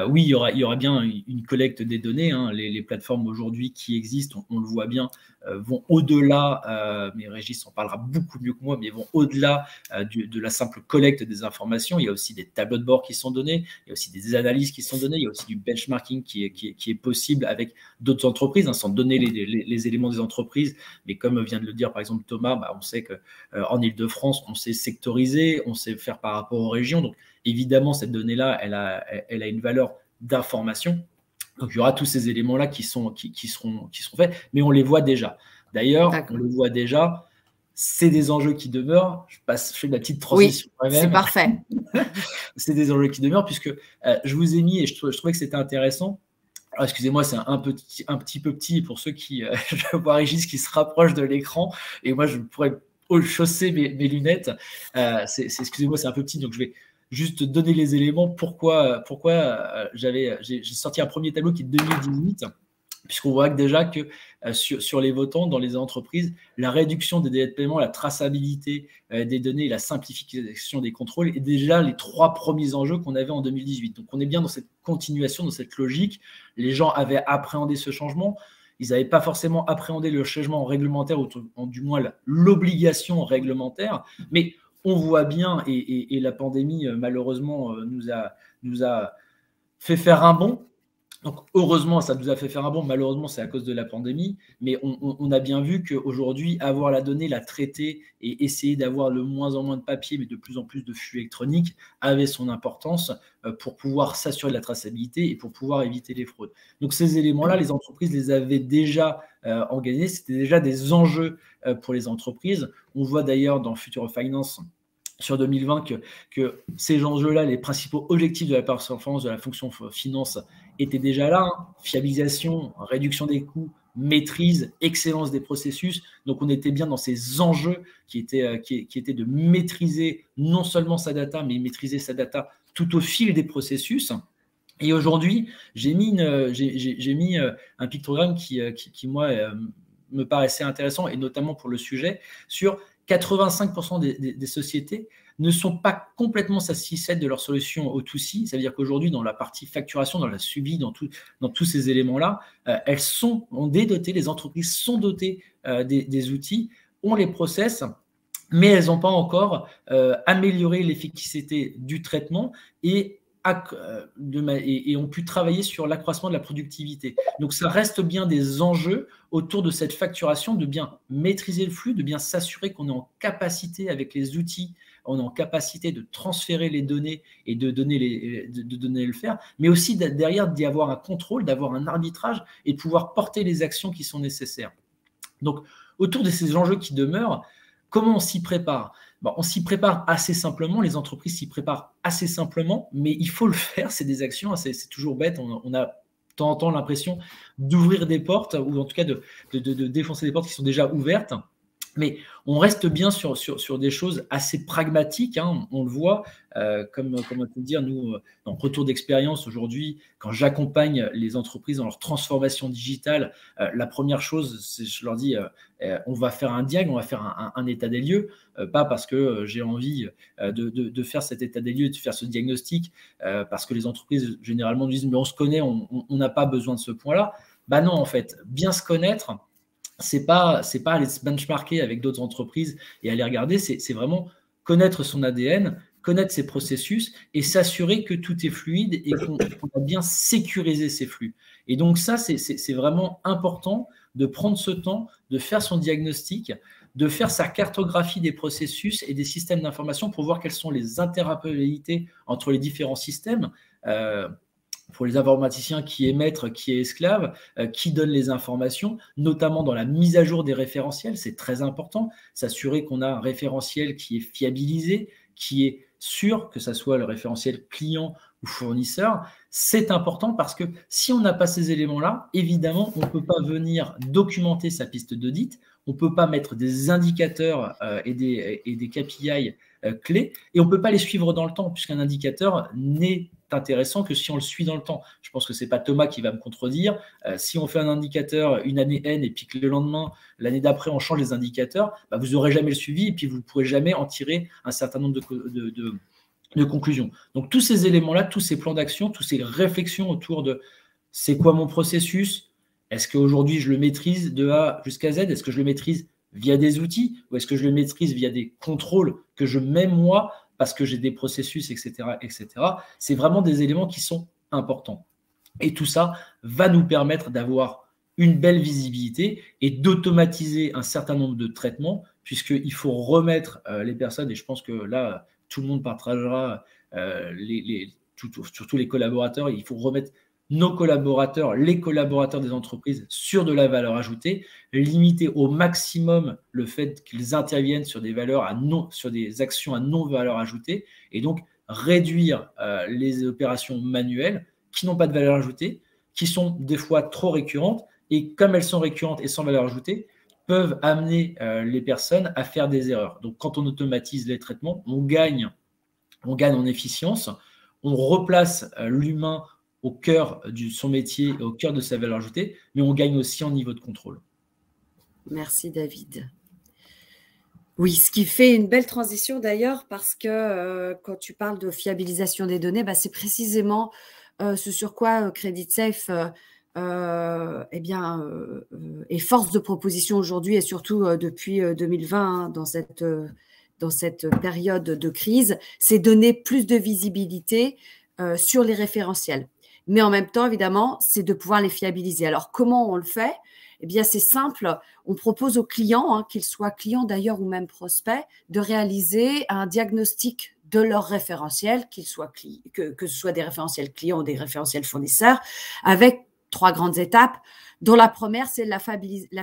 Oui, il y aura bien une collecte des données. Hein. Les plateformes aujourd'hui qui existent, on le voit bien, vont au-delà, mais Régis en parlera beaucoup mieux que moi, mais vont au-delà de la simple collecte des informations. Il y a aussi des tableaux de bord qui sont donnés, il y a aussi des analyses qui sont données, il y a aussi du benchmarking qui est possible avec d'autres entreprises, hein, sans donner les éléments des entreprises. Mais comme vient de le dire par exemple Thomas, on sait qu'en Ile-de-France, on sait sectoriser, on sait faire par rapport aux régions. Donc évidemment, cette donnée-là, elle a une valeur d'information. Donc, il y aura tous ces éléments-là qui seront faits, mais on les voit déjà. D'ailleurs, on le voit déjà, c'est des enjeux qui demeurent. Je fais ma petite transition moi-même. C'est parfait. C'est des enjeux qui demeurent, puisque je vous ai mis, et je trouvais que c'était intéressant. Alors, excusez-moi, c'est un petit peu petit pour ceux qui… je vois Régis qui se rapproche de l'écran, et moi, je pourrais chausser mes lunettes. Excusez-moi, c'est un peu petit, donc je vais juste donner les éléments. Pourquoi j'ai sorti un premier tableau qui est de 2018, puisqu'on voit déjà que sur les votants, dans les entreprises, la réduction des délais de paiement, la traçabilité des données et la simplification des contrôles est déjà les 3 premiers enjeux qu'on avait en 2018. Donc, on est bien dans cette continuation, dans cette logique. Les gens avaient appréhendé ce changement. Ils n'avaient pas forcément appréhendé le changement réglementaire, ou du moins l'obligation réglementaire, mais on voit bien, et la pandémie, malheureusement, nous a fait faire un bond. Donc, heureusement, ça nous a fait faire un bond. Malheureusement, c'est à cause de la pandémie. Mais on a bien vu qu'aujourd'hui, avoir la donnée, la traiter et essayer d'avoir de moins en moins de papier, mais de plus en plus de flux électroniques, avait son importance pour pouvoir s'assurer de la traçabilité et pour pouvoir éviter les fraudes. Donc, ces éléments-là, les entreprises les avaient déjà organisés. C'était déjà des enjeux pour les entreprises. On voit d'ailleurs dans Future Finance sur 2020 que ces enjeux-là, les principaux objectifs de la performance de la fonction finance étaient déjà là, hein. Fiabilisation, réduction des coûts, maîtrise, excellence des processus. Donc, on était bien dans ces enjeux qui étaient de maîtriser non seulement sa data, mais maîtriser sa data tout au fil des processus. Et aujourd'hui, j'ai mis un pictogramme qui moi, me paraissait intéressant, et notamment pour le sujet, sur 85% des sociétés ne sont pas complètement satisfaites de leur solution O2C. Ça veut dire qu'aujourd'hui, dans la partie facturation, dans la suivi, dans tous ces éléments-là, elles ont dotées, les entreprises sont dotées des outils, ont les process, mais elles n'ont pas encore amélioré l'efficacité du traitement et ont pu travailler sur l'accroissement de la productivité. Donc, ça reste bien des enjeux autour de cette facturation, de bien maîtriser le flux, de bien s'assurer qu'on est en capacité, avec les outils, on est en capacité de transférer les données et de donner le faire, mais aussi derrière d'y avoir un contrôle, d'avoir un arbitrage et de pouvoir porter les actions qui sont nécessaires. Donc, autour de ces enjeux qui demeurent, comment on s'y prépare ? Bon, on s'y prépare assez simplement, les entreprises s'y préparent assez simplement, mais il faut le faire, c'est des actions, c'est toujours bête, on a de temps en temps l'impression d'ouvrir des portes, ou en tout cas de défoncer des portes qui sont déjà ouvertes. Mais on reste bien sur des choses assez pragmatiques, hein, on le voit, comme on peut dire, nous, en retour d'expérience aujourd'hui, quand j'accompagne les entreprises dans leur transformation digitale, la première chose, c'est je leur dis, on va faire un diag, on va faire un état des lieux, pas parce que j'ai envie de faire cet état des lieux, de faire ce diagnostic, parce que les entreprises généralement disent, mais on se connaît, on n'a pas besoin de ce point-là. Bah non, en fait, bien se connaître, c'est pas aller se benchmarker avec d'autres entreprises et aller regarder, c'est vraiment connaître son ADN, connaître ses processus et s'assurer que tout est fluide et qu'on a bien sécurisé ses flux. Et donc ça, c'est vraiment important de prendre ce temps, de faire son diagnostic, de faire sa cartographie des processus et des systèmes d'information pour voir quelles sont les interopérabilités entre les différents systèmes. Pour les informaticiens, qui est maître, qui est esclave, qui donne les informations, notamment dans la mise à jour des référentiels. C'est très important, s'assurer qu'on a un référentiel qui est fiabilisé, qui est sûr, que ce soit le référentiel client ou fournisseur. C'est important parce que si on n'a pas ces éléments-là, évidemment, on ne peut pas venir documenter sa piste d'audit, on ne peut pas mettre des indicateurs et des KPI clés, et on ne peut pas les suivre dans le temps, puisqu'un indicateur n'est intéressant que si on le suit dans le temps. Je pense que ce n'est pas Thomas qui va me contredire. Si on fait un indicateur une année N et puis que le lendemain, l'année d'après, on change les indicateurs, bah, vous n'aurez jamais le suivi et puis vous ne pourrez jamais en tirer un certain nombre de conclusions. Donc tous ces éléments-là, tous ces plans d'action, toutes ces réflexions autour de c'est quoi mon processus ? Est-ce qu'aujourd'hui je le maîtrise de A jusqu'à Z ? Est-ce que je le maîtrise via des outils ou est-ce que je le maîtrise via des contrôles que je mets moi parce que j'ai des processus, etc., etc. C'est vraiment des éléments qui sont importants. Et tout ça va nous permettre d'avoir une belle visibilité et d'automatiser un certain nombre de traitements, puisqu'il faut remettre les personnes, et je pense que là, tout le monde partagera, surtout les collaborateurs, il faut remettre nos collaborateurs, les collaborateurs des entreprises sur de la valeur ajoutée, limiter au maximum le fait qu'ils interviennent sur des sur des actions à non-valeur ajoutée et donc réduire les opérations manuelles qui n'ont pas de valeur ajoutée, qui sont des fois trop récurrentes et comme elles sont récurrentes et sans valeur ajoutée, peuvent amener les personnes à faire des erreurs. Donc quand on automatise les traitements, on gagne en efficience, on replace l'humain au cœur de son métier, au cœur de sa valeur ajoutée, mais on gagne aussi en niveau de contrôle. Merci David. Oui, ce qui fait une belle transition d'ailleurs, parce que quand tu parles de fiabilisation des données, bah, c'est précisément ce sur quoi CreditSafe est force de proposition aujourd'hui et surtout depuis 2020 hein, dans cette période de crise, c'est donner plus de visibilité sur les référentiels. Mais en même temps, évidemment, c'est de pouvoir les fiabiliser. Alors, comment on le fait ? Eh bien, c'est simple. On propose aux clients, hein, qu'ils soient clients d'ailleurs ou même prospects, de réaliser un diagnostic de leur référentiel, que ce soit des référentiels clients ou des référentiels fournisseurs, avec 3 grandes étapes, dont la première, c'est la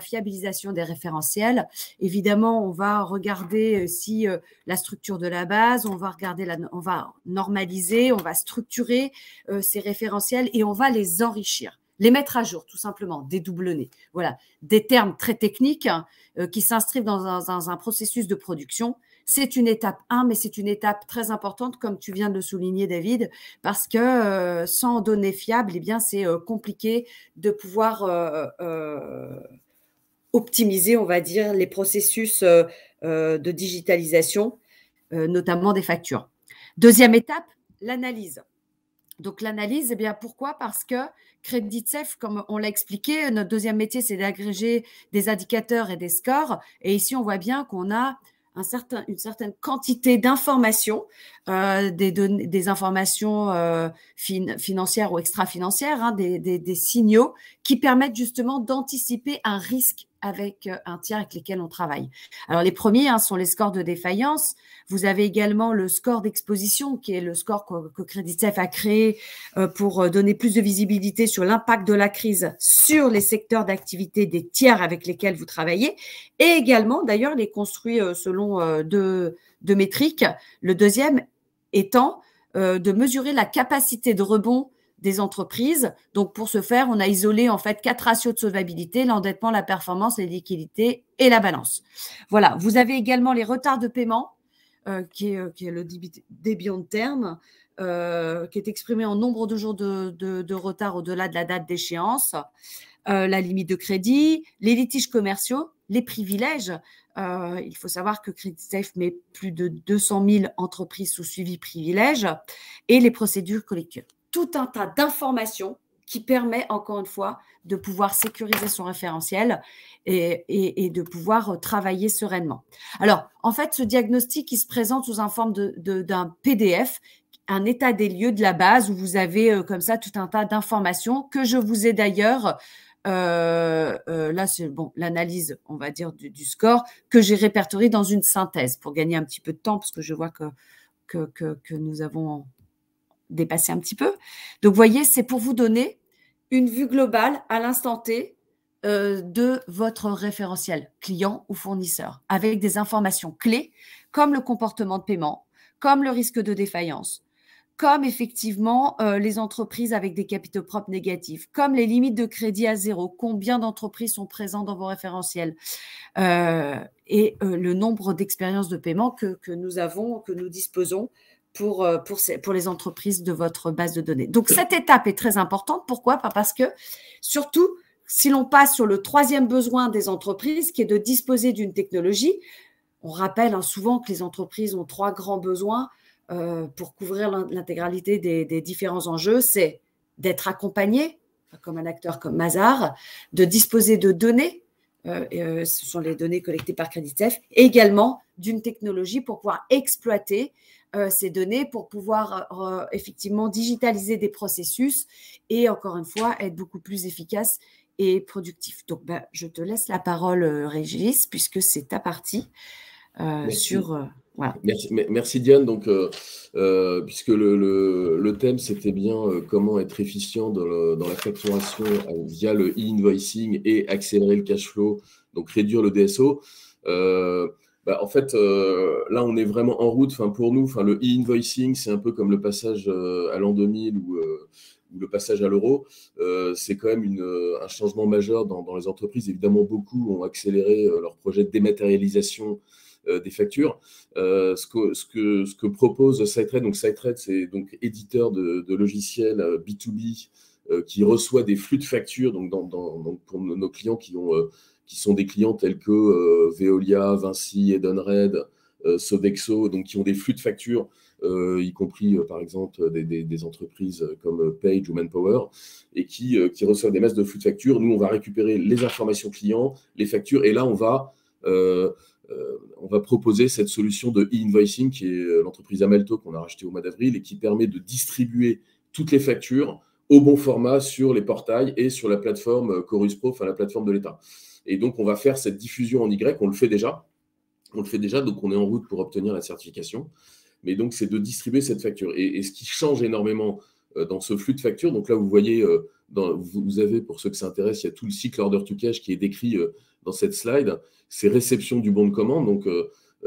fiabilisation des référentiels. Évidemment, on va regarder si la structure de la base, on va normaliser, on va structurer ces référentiels et on va les enrichir, les mettre à jour, tout simplement, dédoublonner. Voilà, des termes très techniques qui s'inscrivent dans un processus de production. C'est une étape 1, mais c'est une étape très importante, comme tu viens de le souligner, David, parce que sans données fiables, eh bien, c'est compliqué de pouvoir optimiser, on va dire, les processus de digitalisation, notamment des factures. Deuxième étape, l'analyse. Donc, l'analyse, eh bien, pourquoi? Parce que CreditSafe, comme on l'a expliqué, notre deuxième métier, c'est d'agréger des indicateurs et des scores. Et ici, on voit bien qu'on a une certaine quantité d'informations, des informations financières ou extra-financières, hein, des signaux qui permettent justement d'anticiper un risque avec un tiers avec lesquels on travaille. Alors, les premiers sont les scores de défaillance. Vous avez également le score d'exposition, qui est le score que CreditSafe a créé pour donner plus de visibilité sur l'impact de la crise sur les secteurs d'activité des tiers avec lesquels vous travaillez. Et également, d'ailleurs, il est construit selon deux métriques. Le deuxième étant de mesurer la capacité de rebond des entreprises. Donc, pour ce faire, on a isolé en fait 4 ratios de solvabilité: l'endettement, la performance, les liquidités et la balance. Voilà. Vous avez également les retards de paiement, qui est le débit en terme, qui est exprimé en nombre de jours de retard au-delà de la date d'échéance, la limite de crédit, les litiges commerciaux, les privilèges. Il faut savoir que CreditSafe met plus de 200 000 entreprises sous suivi privilège, et les procédures collectives. Tout un tas d'informations qui permet, encore une fois, de pouvoir sécuriser son référentiel et de pouvoir travailler sereinement. Alors, en fait, ce diagnostic, il se présente sous une forme d'un PDF, un état des lieux de la base, où vous avez comme ça tout un tas d'informations que je vous ai d'ailleurs, là, c'est bon, l'analyse, on va dire, du score, que j'ai répertorié dans une synthèse pour gagner un petit peu de temps, parce que je vois que nous avons dépassé un petit peu. Donc, vous voyez, c'est pour vous donner une vue globale à l'instant T de votre référentiel client ou fournisseur, avec des informations clés comme le comportement de paiement, comme le risque de défaillance, comme effectivement les entreprises avec des capitaux propres négatifs, comme les limites de crédit à zéro, combien d'entreprises sont présentes dans vos référentiels, et le nombre d'expériences de paiement que nous disposons pour les entreprises de votre base de données. Donc, cette étape est très importante. Pourquoi? Parce que, surtout, si l'on passe sur le troisième besoin des entreprises, qui est de disposer d'une technologie, on rappelle souvent que les entreprises ont 3 grands besoins pour couvrir l'intégralité des différents enjeux. C'est d'être accompagné, comme un acteur comme Mazars, de disposer de données, ce sont les données collectées par CreditSafe, et également d'une technologie pour pouvoir exploiter ces données, pour pouvoir effectivement digitaliser des processus et, encore une fois, être beaucoup plus efficace et productif. Donc, je te laisse la parole, Régis, puisque c'est ta partie sur… voilà. Merci Diane. Donc, puisque le thème, c'était bien comment être efficient dans la facturation via le e-invoicing et accélérer le cash flow, donc réduire le DSO. En fait, là, on est vraiment en route. Pour nous, le e-invoicing, c'est un peu comme le passage à l'an 2000 ou le passage à l'euro. C'est quand même un changement majeur dans les entreprises. Évidemment, beaucoup ont accéléré leur projet de dématérialisation des factures. Ce que propose SiteTrade, donc SiteTrade, c'est donc éditeur de logiciels B2B qui reçoit des flux de factures donc pour nos clients qui sont des clients tels que Veolia, Vinci, Edenred, Sodexo, donc qui ont des flux de factures, y compris par exemple des entreprises comme Page ou Manpower, et qui reçoivent des masses de flux de factures. Nous, on va récupérer les informations clients, les factures, et là, on va proposer cette solution de e-invoicing qui est l'entreprise Amalto qu'on a racheté au mois d'avril et qui permet de distribuer toutes les factures au bon format sur les portails et sur la plateforme Chorus Pro, la plateforme de l'État. Et donc, on va faire cette diffusion en Y, on le fait déjà, donc on est en route pour obtenir la certification. Mais donc, c'est de distribuer cette facture. Et ce qui change énormément dans ce flux de factures. Donc là, vous voyez, vous avez, pour ceux que ça intéresse, il y a tout le cycle order to cash qui est décrit dans cette slide. C'est réception du bon de commande, donc,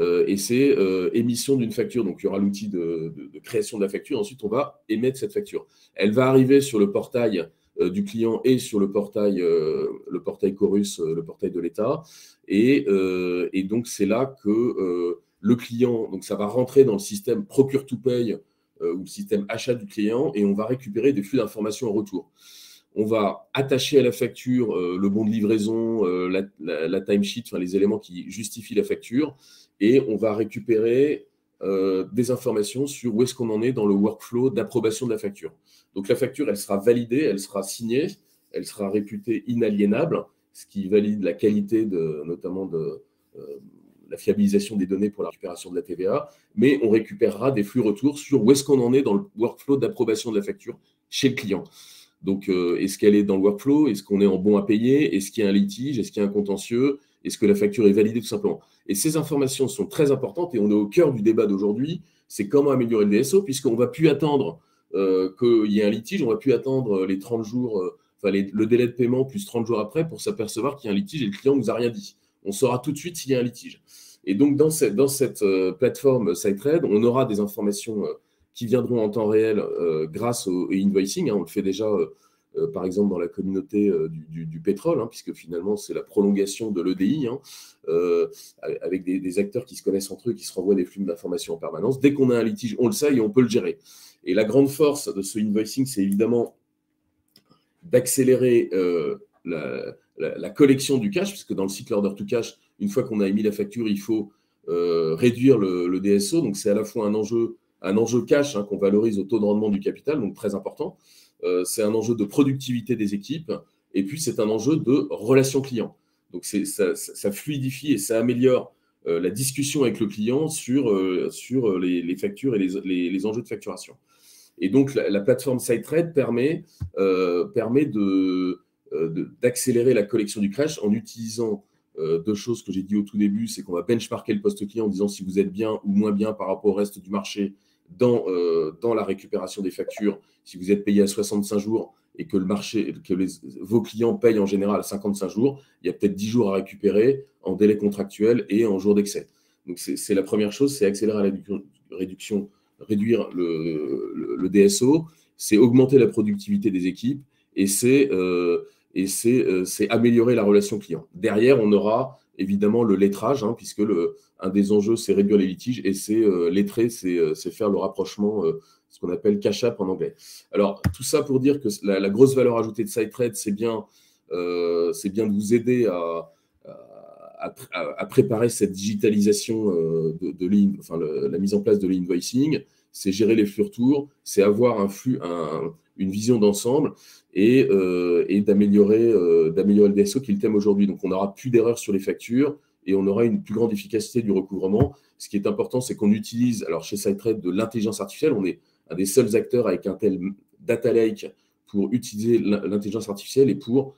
et c'est émission d'une facture. Donc il y aura l'outil de création de la facture. Ensuite, on va émettre cette facture. Elle va arriver sur le portail du client et sur le portail Chorus, le portail de l'État. Et donc, c'est là que le client, donc ça va rentrer dans le système Procure to Pay ou le système achat du client, et on va récupérer des flux d'informations en retour. On va attacher à la facture le bon de livraison, la timesheet, enfin, les éléments qui justifient la facture, et on va récupérer des informations sur où est-ce qu'on en est dans le workflow d'approbation de la facture. Donc la facture, elle sera validée, elle sera signée, elle sera réputée inaliénable, ce qui valide la qualité notamment de la fiabilisation des données pour la récupération de la TVA, mais on récupérera des flux retours sur où est-ce qu'on en est dans le workflow d'approbation de la facture chez le client. Donc, est-ce qu'elle est dans le workflow? Est-ce qu'on est en bon à payer? Est-ce qu'il y a un litige? Est-ce qu'il y a un contentieux? Est-ce que la facture est validée tout simplement? Et ces informations sont très importantes et on est au cœur du débat d'aujourd'hui. C'est comment améliorer le DSO, puisqu'on ne va plus attendre qu'il y ait un litige, on ne va plus attendre les 30 jours, le délai de paiement plus 30 jours après pour s'apercevoir qu'il y a un litige et le client ne nous a rien dit. On saura tout de suite s'il y a un litige. Et donc, dans cette plateforme SiteTrade, on aura des informations qui viendront en temps réel grâce au invoicing. On le fait déjà, par exemple, dans la communauté du pétrole, puisque finalement, c'est la prolongation de l'EDI, avec des acteurs qui se connaissent entre eux, qui se renvoient des flux d'informations en permanence. Dès qu'on a un litige, on le sait et on peut le gérer. Et la grande force de ce invoicing, c'est évidemment d'accélérer la collection du cash, puisque dans le cycle order to cash, une fois qu'on a émis la facture, il faut réduire le DSO. Donc, c'est à la fois un enjeu cash qu'on valorise au taux de rendement du capital, donc très important. C'est un enjeu de productivité des équipes. Et puis, c'est un enjeu de relation client. Donc, ça fluidifie et ça améliore la discussion avec le client sur les factures et les enjeux de facturation. Et donc, la plateforme SiteTrade permet d'accélérer la collection du cash en utilisant deux choses que j'ai dit au tout début, c'est qu'on va benchmarker le poste client en disant si vous êtes bien ou moins bien par rapport au reste du marché dans la récupération des factures. Si vous êtes payé à 65 jours et que vos clients payent en général à 55 jours, il y a peut-être 10 jours à récupérer en délai contractuel et en jour d'excès. Donc, c'est la première chose, c'est accélérer réduire le DSO, c'est augmenter la productivité des équipes et c'est améliorer la relation client. Derrière, on aura évidemment le lettrage, puisque un des enjeux, c'est réduire les litiges, et c'est lettrer, c'est faire le rapprochement, ce qu'on appelle cash app en anglais. Alors, tout ça pour dire que la grosse valeur ajoutée de SiteTrade, c'est bien de vous aider à préparer cette digitalisation la mise en place de l'invoicing, c'est gérer les flux retours, c'est avoir une vision d'ensemble et d'améliorer le DSO qui est le thème aujourd'hui. Donc, on n'aura plus d'erreurs sur les factures et on aura une plus grande efficacité du recouvrement. Ce qui est important, c'est qu'on utilise, alors chez SiteTrade, de l'intelligence artificielle. On est un des seuls acteurs avec un tel data lake pour utiliser l'intelligence artificielle et pour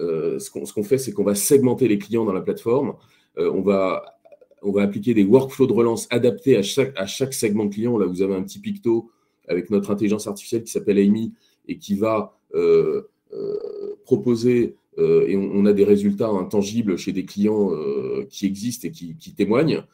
ce qu'on fait, c'est qu'on va segmenter les clients dans la plateforme. On va appliquer des workflows de relance adaptés à chaque segment de client. Là, vous avez un petit picto avec notre intelligence artificielle qui s'appelle Amy et qui va proposer, et on a des résultats tangibles chez des clients qui existent et qui témoignent,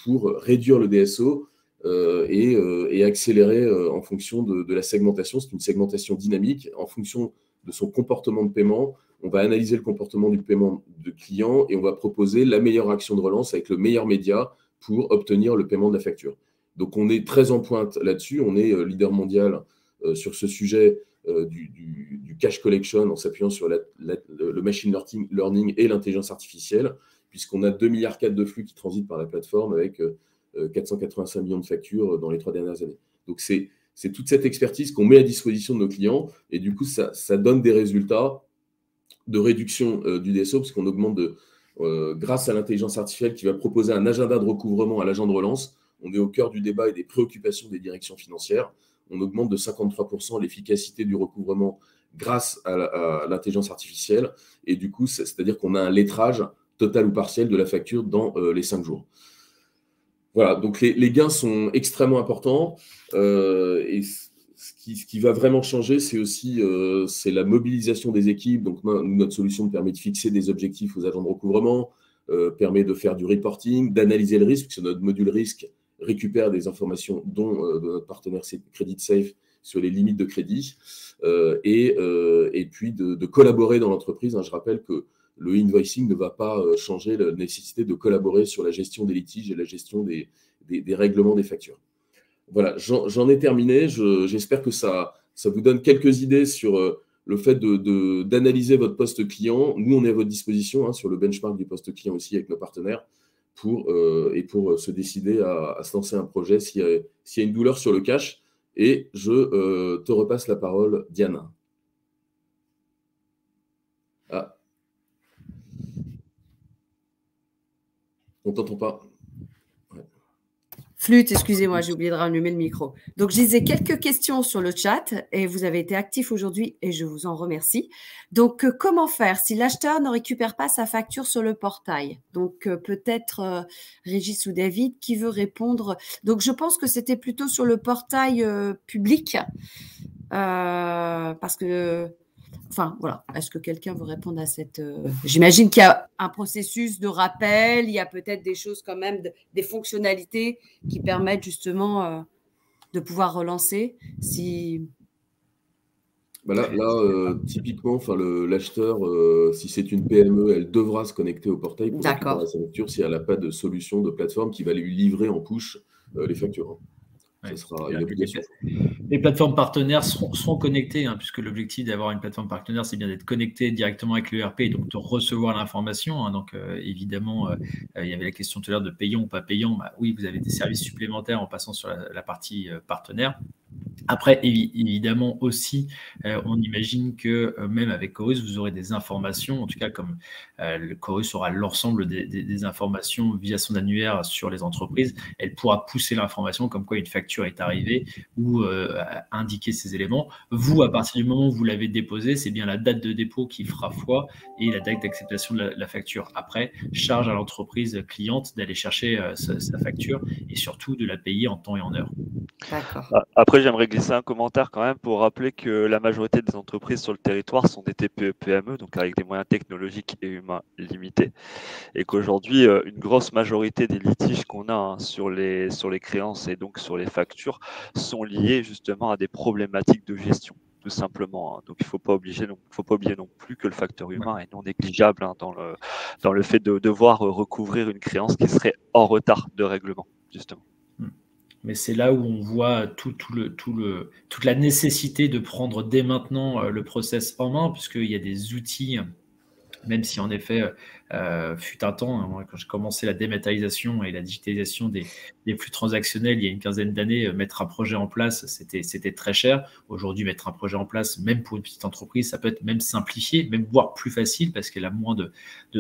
pour réduire le DSO et accélérer en fonction de la segmentation. C'est une segmentation dynamique en fonction de son comportement de paiement. On va analyser le comportement du paiement de client et on va proposer la meilleure action de relance avec le meilleur média pour obtenir le paiement de la facture. Donc, on est très en pointe là-dessus. On est leader mondial sur ce sujet du cash collection en s'appuyant sur le machine learning et l'intelligence artificielle, puisqu'on a 2,4 milliards de flux qui transitent par la plateforme avec 485 millions de factures dans les 3 dernières années. Donc, c'est toute cette expertise qu'on met à disposition de nos clients et du coup, ça donne des résultats de réduction du DSO, parce qu'on augmente grâce à l'intelligence artificielle qui va proposer un agenda de recouvrement à l'agent de relance. On est au cœur du débat et des préoccupations des directions financières. On augmente de 53% l'efficacité du recouvrement grâce à l'intelligence artificielle. Et du coup, c'est-à-dire qu'on a un lettrage total ou partiel de la facture dans les 5 jours. Voilà, donc les gains sont extrêmement importants. Et ce qui va vraiment changer, c'est aussi c'est la mobilisation des équipes. Donc, notre solution permet de fixer des objectifs aux agents de recouvrement, permet de faire du reporting, d'analyser le risque, parce que notre module risque récupère des informations dont de notre partenaire CreditSafe sur les limites de crédit, et puis de collaborer dans l'entreprise. Je rappelle que le invoicing ne va pas changer la nécessité de collaborer sur la gestion des litiges et la gestion des règlements des factures. Voilà, j'en ai terminé. J'espère que ça vous donne quelques idées sur le fait d'analyser votre poste client. Nous, on est à votre disposition sur le benchmark du poste client aussi avec nos partenaires pour se décider à se lancer un projet s'il y a une douleur sur le cash. Et je te repasse la parole, Diane. Ah. On ne t'entend pas. Ouais. Flûte, excusez-moi, j'ai oublié de rallumer le micro. Donc, je disais quelques questions sur le chat et vous avez été actifs aujourd'hui et je vous en remercie. Donc, comment faire si l'acheteur ne récupère pas sa facture sur le portail? Donc, peut-être Régis ou David qui veut répondre. Donc, je pense que c'était plutôt sur le portail public parce que... Enfin, voilà. Est-ce que quelqu'un veut répondre à cette... J'imagine qu'il y a un processus de rappel, il y a peut-être des choses quand même, des fonctionnalités qui permettent justement de pouvoir relancer. Si... Là, typiquement, l'acheteur, si c'est une PME, elle devra se connecter au portail pour récupérer sa facture si elle n'a pas de solution de plateforme qui va lui livrer en push les factures. Ouais. Ça sera une obligation. Les plateformes partenaires seront connectées, puisque l'objectif d'avoir une plateforme partenaire, c'est bien d'être connecté directement avec l'ERP et donc de recevoir l'information. Donc, évidemment, il y avait la question tout à l'heure de payant ou pas payant. Oui, vous avez des services supplémentaires en passant sur la partie partenaire. Après, évidemment aussi, on imagine que même avec Chorus, vous aurez des informations, en tout cas comme le Chorus aura l'ensemble des informations via son annuaire sur les entreprises, elle pourra pousser l'information comme quoi une facture est arrivée ou indiquer ces éléments. Vous, à partir du moment où vous l'avez déposé, c'est bien la date de dépôt qui fera foi et la date d'acceptation de la facture. Après, charge à l'entreprise cliente d'aller chercher sa facture et surtout de la payer en temps et en heure. D'accord. Après, j'aimerais glisser un commentaire quand même pour rappeler que la majorité des entreprises sur le territoire sont des TPE-PME, donc avec des moyens technologiques et humains limités, et qu'aujourd'hui, une grosse majorité des litiges qu'on a sur les créances et donc sur les factures sont liés justement à des problématiques de gestion, tout simplement. Donc, il ne faut pas oublier non plus que le facteur humain est non négligeable dans le fait de devoir recouvrir une créance qui serait en retard de règlement, justement. Mais c'est là où on voit toute la nécessité de prendre dès maintenant le process en main, puisqu'il y a des outils, même si en effet, fut un temps, moi, quand j'ai commencé la dématérialisation et la digitalisation des flux transactionnels il y a une quinzaine d'années, mettre un projet en place, c'était très cher. Aujourd'hui, mettre un projet en place, même pour une petite entreprise, ça peut être même simplifié, même voire plus facile, parce qu'elle a moins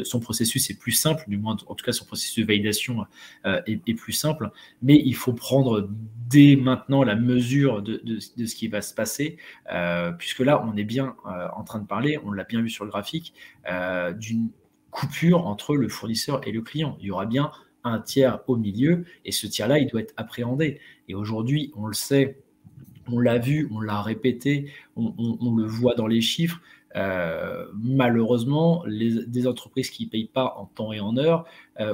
son processus est plus simple, du moins en tout cas son processus de validation est plus simple. Mais il faut prendre dès maintenant la mesure de ce qui va se passer, puisque là, on est bien en train de parler, on l'a bien vu sur le graphique, d'une coupure entre le fournisseur et le client. Il y aura bien un tiers au milieu et ce tiers-là, il doit être appréhendé. Et aujourd'hui, on le sait, on l'a vu, on l'a répété, on le voit dans les chiffres. Malheureusement, des entreprises qui ne payent pas en temps et en heure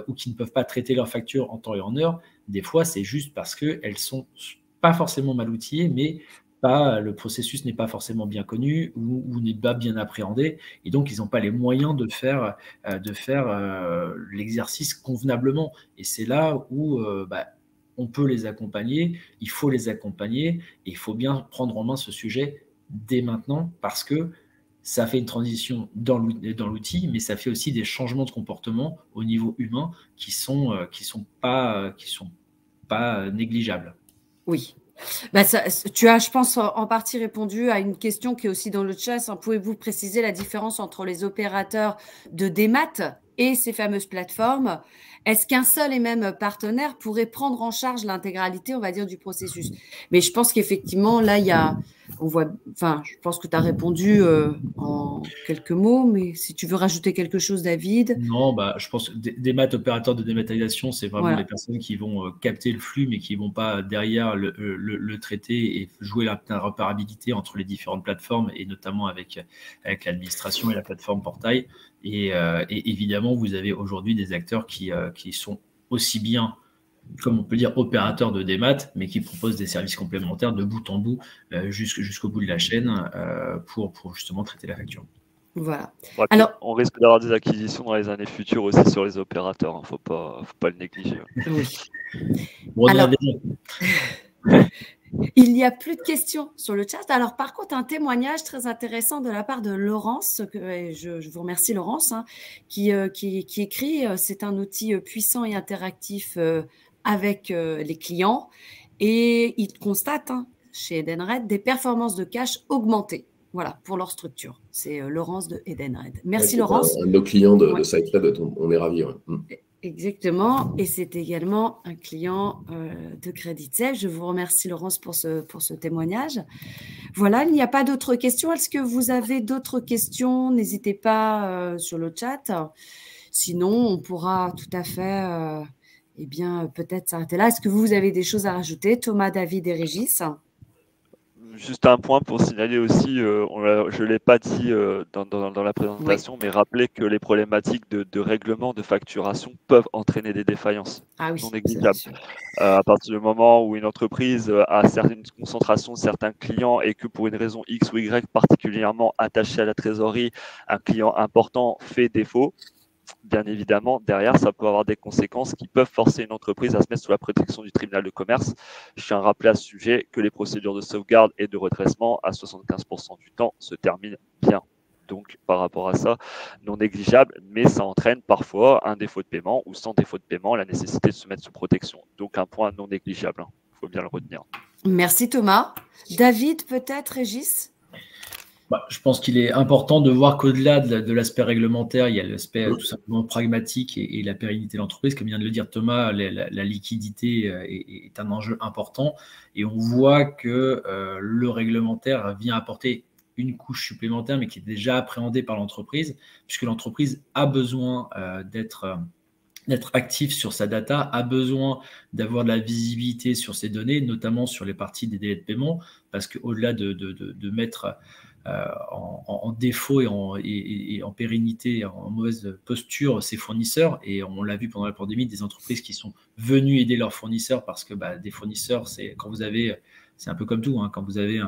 ou qui ne peuvent pas traiter leurs factures en temps et en heure, des fois, c'est juste parce qu'elles sont pas forcément mal outillées, mais le processus n'est pas forcément bien connu ou n'est pas bien appréhendé, et donc ils n'ont pas les moyens de faire l'exercice convenablement. Et c'est là où on peut les accompagner, il faut les accompagner, et il faut bien prendre en main ce sujet dès maintenant, parce que ça fait une transition dans l'outil, mais ça fait aussi des changements de comportement au niveau humain qui sont pas négligeables. Oui. Tu as, je pense, en partie répondu à une question qui est aussi dans le chat. Pouvez-vous préciser la différence entre les opérateurs de démat et ces fameuses plateformes, est-ce qu'un seul et même partenaire pourrait prendre en charge l'intégralité, on va dire, du processus? Mais je pense qu'effectivement, là, je pense que tu as répondu en quelques mots, mais si tu veux rajouter quelque chose, David. Non, je pense que des opérateurs de dématérialisation, c'est vraiment les personnes qui vont capter le flux, mais qui ne vont pas derrière le traiter et jouer l'interopérabilité entre les différentes plateformes, et notamment avec l'administration et la plateforme portail. Et évidemment, vous avez aujourd'hui des acteurs qui sont aussi bien, comme on peut dire, opérateurs de démat, mais qui proposent des services complémentaires de bout en bout jusqu'au bout de la chaîne pour justement traiter la facture. Voilà. Alors, on risque d'avoir des acquisitions dans les années futures aussi sur les opérateurs. Faut pas le négliger. Oui. Alors, il n'y a plus de questions sur le chat. Alors, par contre, un témoignage très intéressant de la part de Laurence, je vous remercie Laurence, qui écrit « C'est un outil puissant et interactif avec les clients » et il constate chez Edenred des performances de cash augmentées. Voilà, pour leur structure. C'est Laurence de Edenred. Merci Laurence. Un de nos clients de SiteTrade, on est ravis. Exactement. Et c'est également un client de CreditSafe. Je vous remercie Laurence pour ce témoignage. Voilà, il n'y a pas d'autres questions. Est-ce que vous avez d'autres questions? N'hésitez pas sur le chat. Sinon, on pourra tout à fait peut-être s'arrêter là. Est-ce que vous avez des choses à rajouter, Thomas, David et Régis? Juste un point pour signaler aussi, je ne l'ai pas dit dans la présentation, mais rappeler que les problématiques de règlement, de facturation peuvent entraîner des défaillances non négligeables. À partir du moment où une entreprise a une concentration de certains clients et que pour une raison X ou Y particulièrement attachée à la trésorerie, un client important fait défaut, bien évidemment, derrière, ça peut avoir des conséquences qui peuvent forcer une entreprise à se mettre sous la protection du tribunal de commerce. Je tiens à rappeler à ce sujet que les procédures de sauvegarde et de redressement, à 75% du temps, se terminent bien. Donc, par rapport à ça, non négligeable, mais ça entraîne parfois un défaut de paiement ou sans défaut de paiement, la nécessité de se mettre sous protection. Donc, un point non négligeable. Il faut bien le retenir. Merci Thomas. David, peut-être, Régis ? Je pense qu'il est important de voir qu'au-delà de l'aspect réglementaire, il y a l'aspect tout simplement pragmatique et la pérennité de l'entreprise. Comme vient de le dire Thomas, la liquidité est un enjeu important. Et on voit que le réglementaire vient apporter une couche supplémentaire, mais qui est déjà appréhendée par l'entreprise, puisque l'entreprise a besoin d'être actif sur sa data, a besoin d'avoir de la visibilité sur ses données, notamment sur les parties des délais de paiement, parce qu'au-delà de mettre en défaut et en pérennité, en mauvaise posture ses fournisseurs, et on l'a vu pendant la pandémie, des entreprises qui sont venues aider leurs fournisseurs, parce que des fournisseurs, c'est un peu comme tout, quand vous avez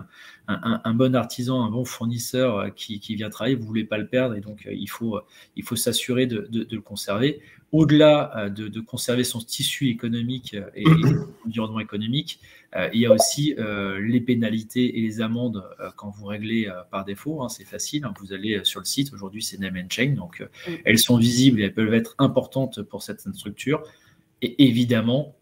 un bon artisan, un bon fournisseur qui vient travailler, vous ne voulez pas le perdre, et donc il faut s'assurer de le conserver. Au-delà de conserver son tissu économique et l'environnement économique, il y a aussi les pénalités et les amendes quand vous réglez par défaut. C'est facile, vous allez sur le site, aujourd'hui c'est Name and Chain, donc elles sont visibles et elles peuvent être importantes pour certaines structures. Et évidemment,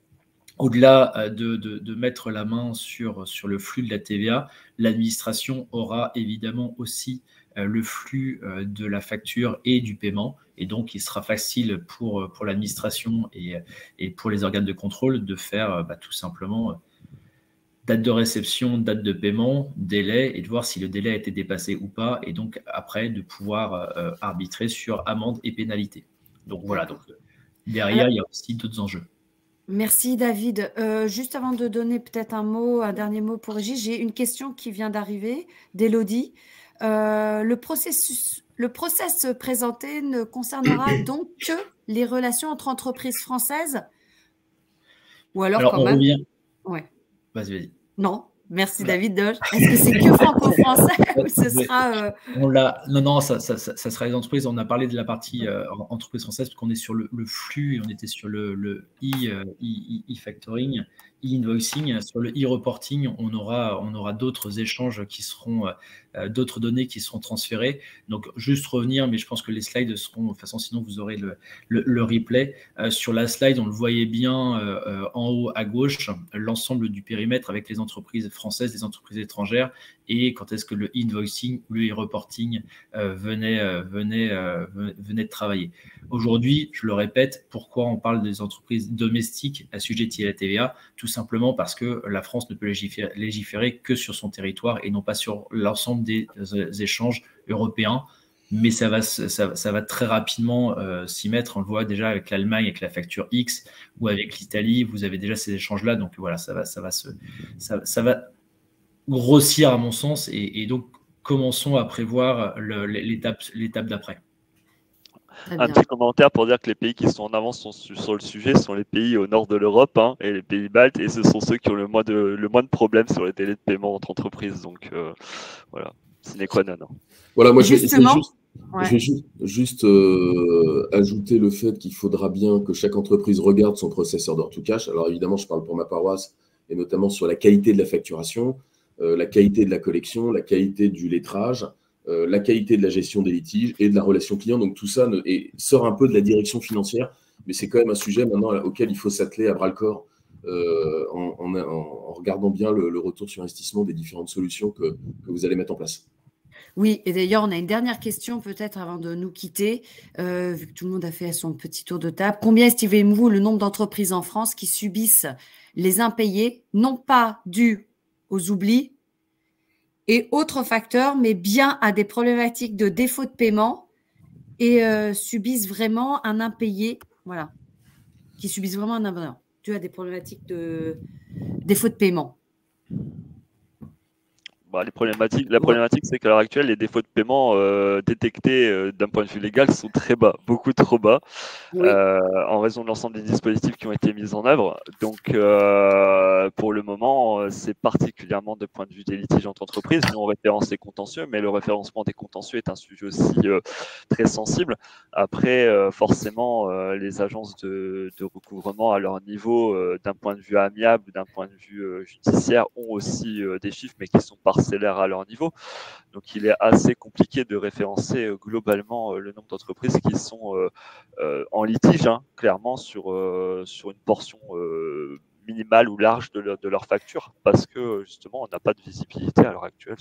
au-delà de mettre la main sur le flux de la TVA, l'administration aura évidemment aussi le flux de la facture et du paiement. Et donc, il sera facile pour l'administration et pour les organes de contrôle de faire tout simplement date de réception, date de paiement, délai, et de voir si le délai a été dépassé ou pas. Et donc, après, de pouvoir arbitrer sur amende et pénalité. Donc, voilà. Donc, derrière, il y a aussi d'autres enjeux. Merci David. Juste avant de donner peut-être un dernier mot pour Régis, j'ai une question qui vient d'arriver d'Élodie. Le process présenté ne concernera donc que les relations entre entreprises françaises ou alors quand même revient... Ouais. Vas-y. Non. Merci David Doge. Est-ce que c'est que franco-français ou ce sera Non, ça sera les entreprises. On a parlé de la partie entreprise française parce qu'on est sur le flux et on était sur le e-factoring, e-invoicing. Sur le e-reporting, on aura d'autres échanges qui seront, d'autres données qui seront transférées. Donc, juste revenir, mais je pense que les slides seront, de toute façon, sinon vous aurez le replay. Sur la slide, on le voyait bien en haut à gauche, l'ensemble du périmètre avec les entreprises françaises françaises, des entreprises étrangères, et quand est-ce que le invoicing ou le e-reporting venait de travailler. Aujourd'hui, je le répète, pourquoi on parle des entreprises domestiques assujetties à la TVA? Tout simplement parce que la France ne peut légiférer que sur son territoire et non pas sur l'ensemble des échanges européens. Mais ça va très rapidement s'y mettre. On le voit déjà avec l'Allemagne, avec la facture X, ou avec l'Italie, vous avez déjà ces échanges-là. Donc voilà, ça va grossir à mon sens. Et donc, commençons à prévoir l'étape d'après. Un petit commentaire pour dire que les pays qui sont en avance sur le sujet sont les pays au nord de l'Europe et les pays baltes, et ce sont ceux qui ont le moins de problèmes sur les délais de paiement entre entreprises. Donc voilà, sine qua non. Voilà, moi je vais juste ajouter le fait qu'il faudra bien que chaque entreprise regarde son processeur d'order to cash. Alors évidemment, je parle pour ma paroisse, et notamment sur la qualité de la facturation, la qualité de la collection, la qualité du lettrage, la qualité de la gestion des litiges et de la relation client. Donc tout ça sort un peu de la direction financière, mais c'est quand même un sujet maintenant auquel il faut s'atteler à bras-le-corps en regardant bien le retour sur investissement des différentes solutions que vous allez mettre en place. Oui, et d'ailleurs, on a une dernière question peut-être avant de nous quitter, vu que tout le monde a fait son petit tour de table. Combien estimez-vous le nombre d'entreprises en France qui subissent les impayés, non pas dus aux oublis et autres facteurs, mais bien à des problématiques de défaut de paiement et subissent vraiment un impayé, voilà, qui subissent vraiment un impayé dû à des problématiques de défaut de paiement? La problématique, c'est qu'à l'heure actuelle, les défauts de paiement détectés d'un point de vue légal sont très bas, beaucoup trop bas, Oui. en raison de l'ensemble des dispositifs qui ont été mis en œuvre. Donc, pour le moment, c'est particulièrement de point de vue des litiges entre entreprises. Nous, on référence les contentieux, mais le référencement des contentieux est un sujet aussi très sensible. Après, forcément, les agences de recouvrement à leur niveau, d'un point de vue amiable, d'un point de vue judiciaire, ont aussi des chiffres, mais qui sont parcellaires à leur niveau. Donc, il est assez compliqué de référencer globalement le nombre d'entreprises qui sont en litige, clairement, sur une portion minimale ou large de leur facture, parce que justement, on n'a pas de visibilité à l'heure actuelle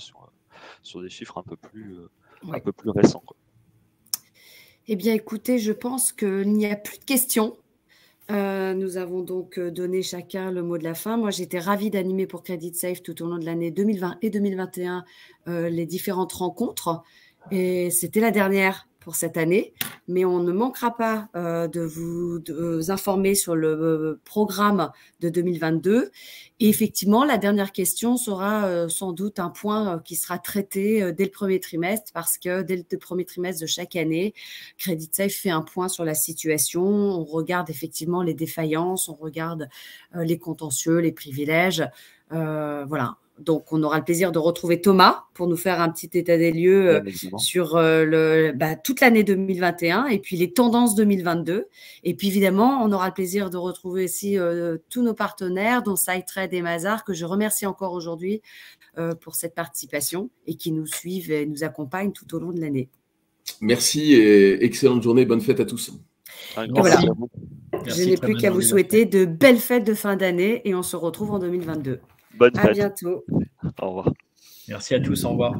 sur des chiffres un peu plus récents, quoi. Eh bien, écoutez, je pense qu'il n'y a plus de questions. Nous avons donc donné chacun le mot de la fin. Moi, j'étais ravie d'animer pour CreditSafe tout au long de l'année 2020 et 2021 les différentes rencontres. Et c'était la dernière pour cette année, mais on ne manquera pas de vous informer sur le programme de 2022. Et effectivement, la dernière question sera sans doute un point qui sera traité dès le premier trimestre, parce que dès le premier trimestre de chaque année, CreditSafe fait un point sur la situation. On regarde effectivement les défaillances, on regarde les contentieux, les privilèges. Voilà. Donc, on aura le plaisir de retrouver Thomas pour nous faire un petit état des lieux sur toute l'année 2021 et puis les tendances 2022. Et puis, évidemment, on aura le plaisir de retrouver aussi tous nos partenaires, dont SideTrade et Mazars, que je remercie encore aujourd'hui pour cette participation et qui nous suivent et nous accompagnent tout au long de l'année. Merci et excellente journée. Bonne fête à tous. Voilà. Je n'ai plus qu'à vous souhaiter de belles fêtes de fin d'année et on se retrouve en 2022. Bonne fête. À bientôt. Au revoir. Merci à tous. Au revoir.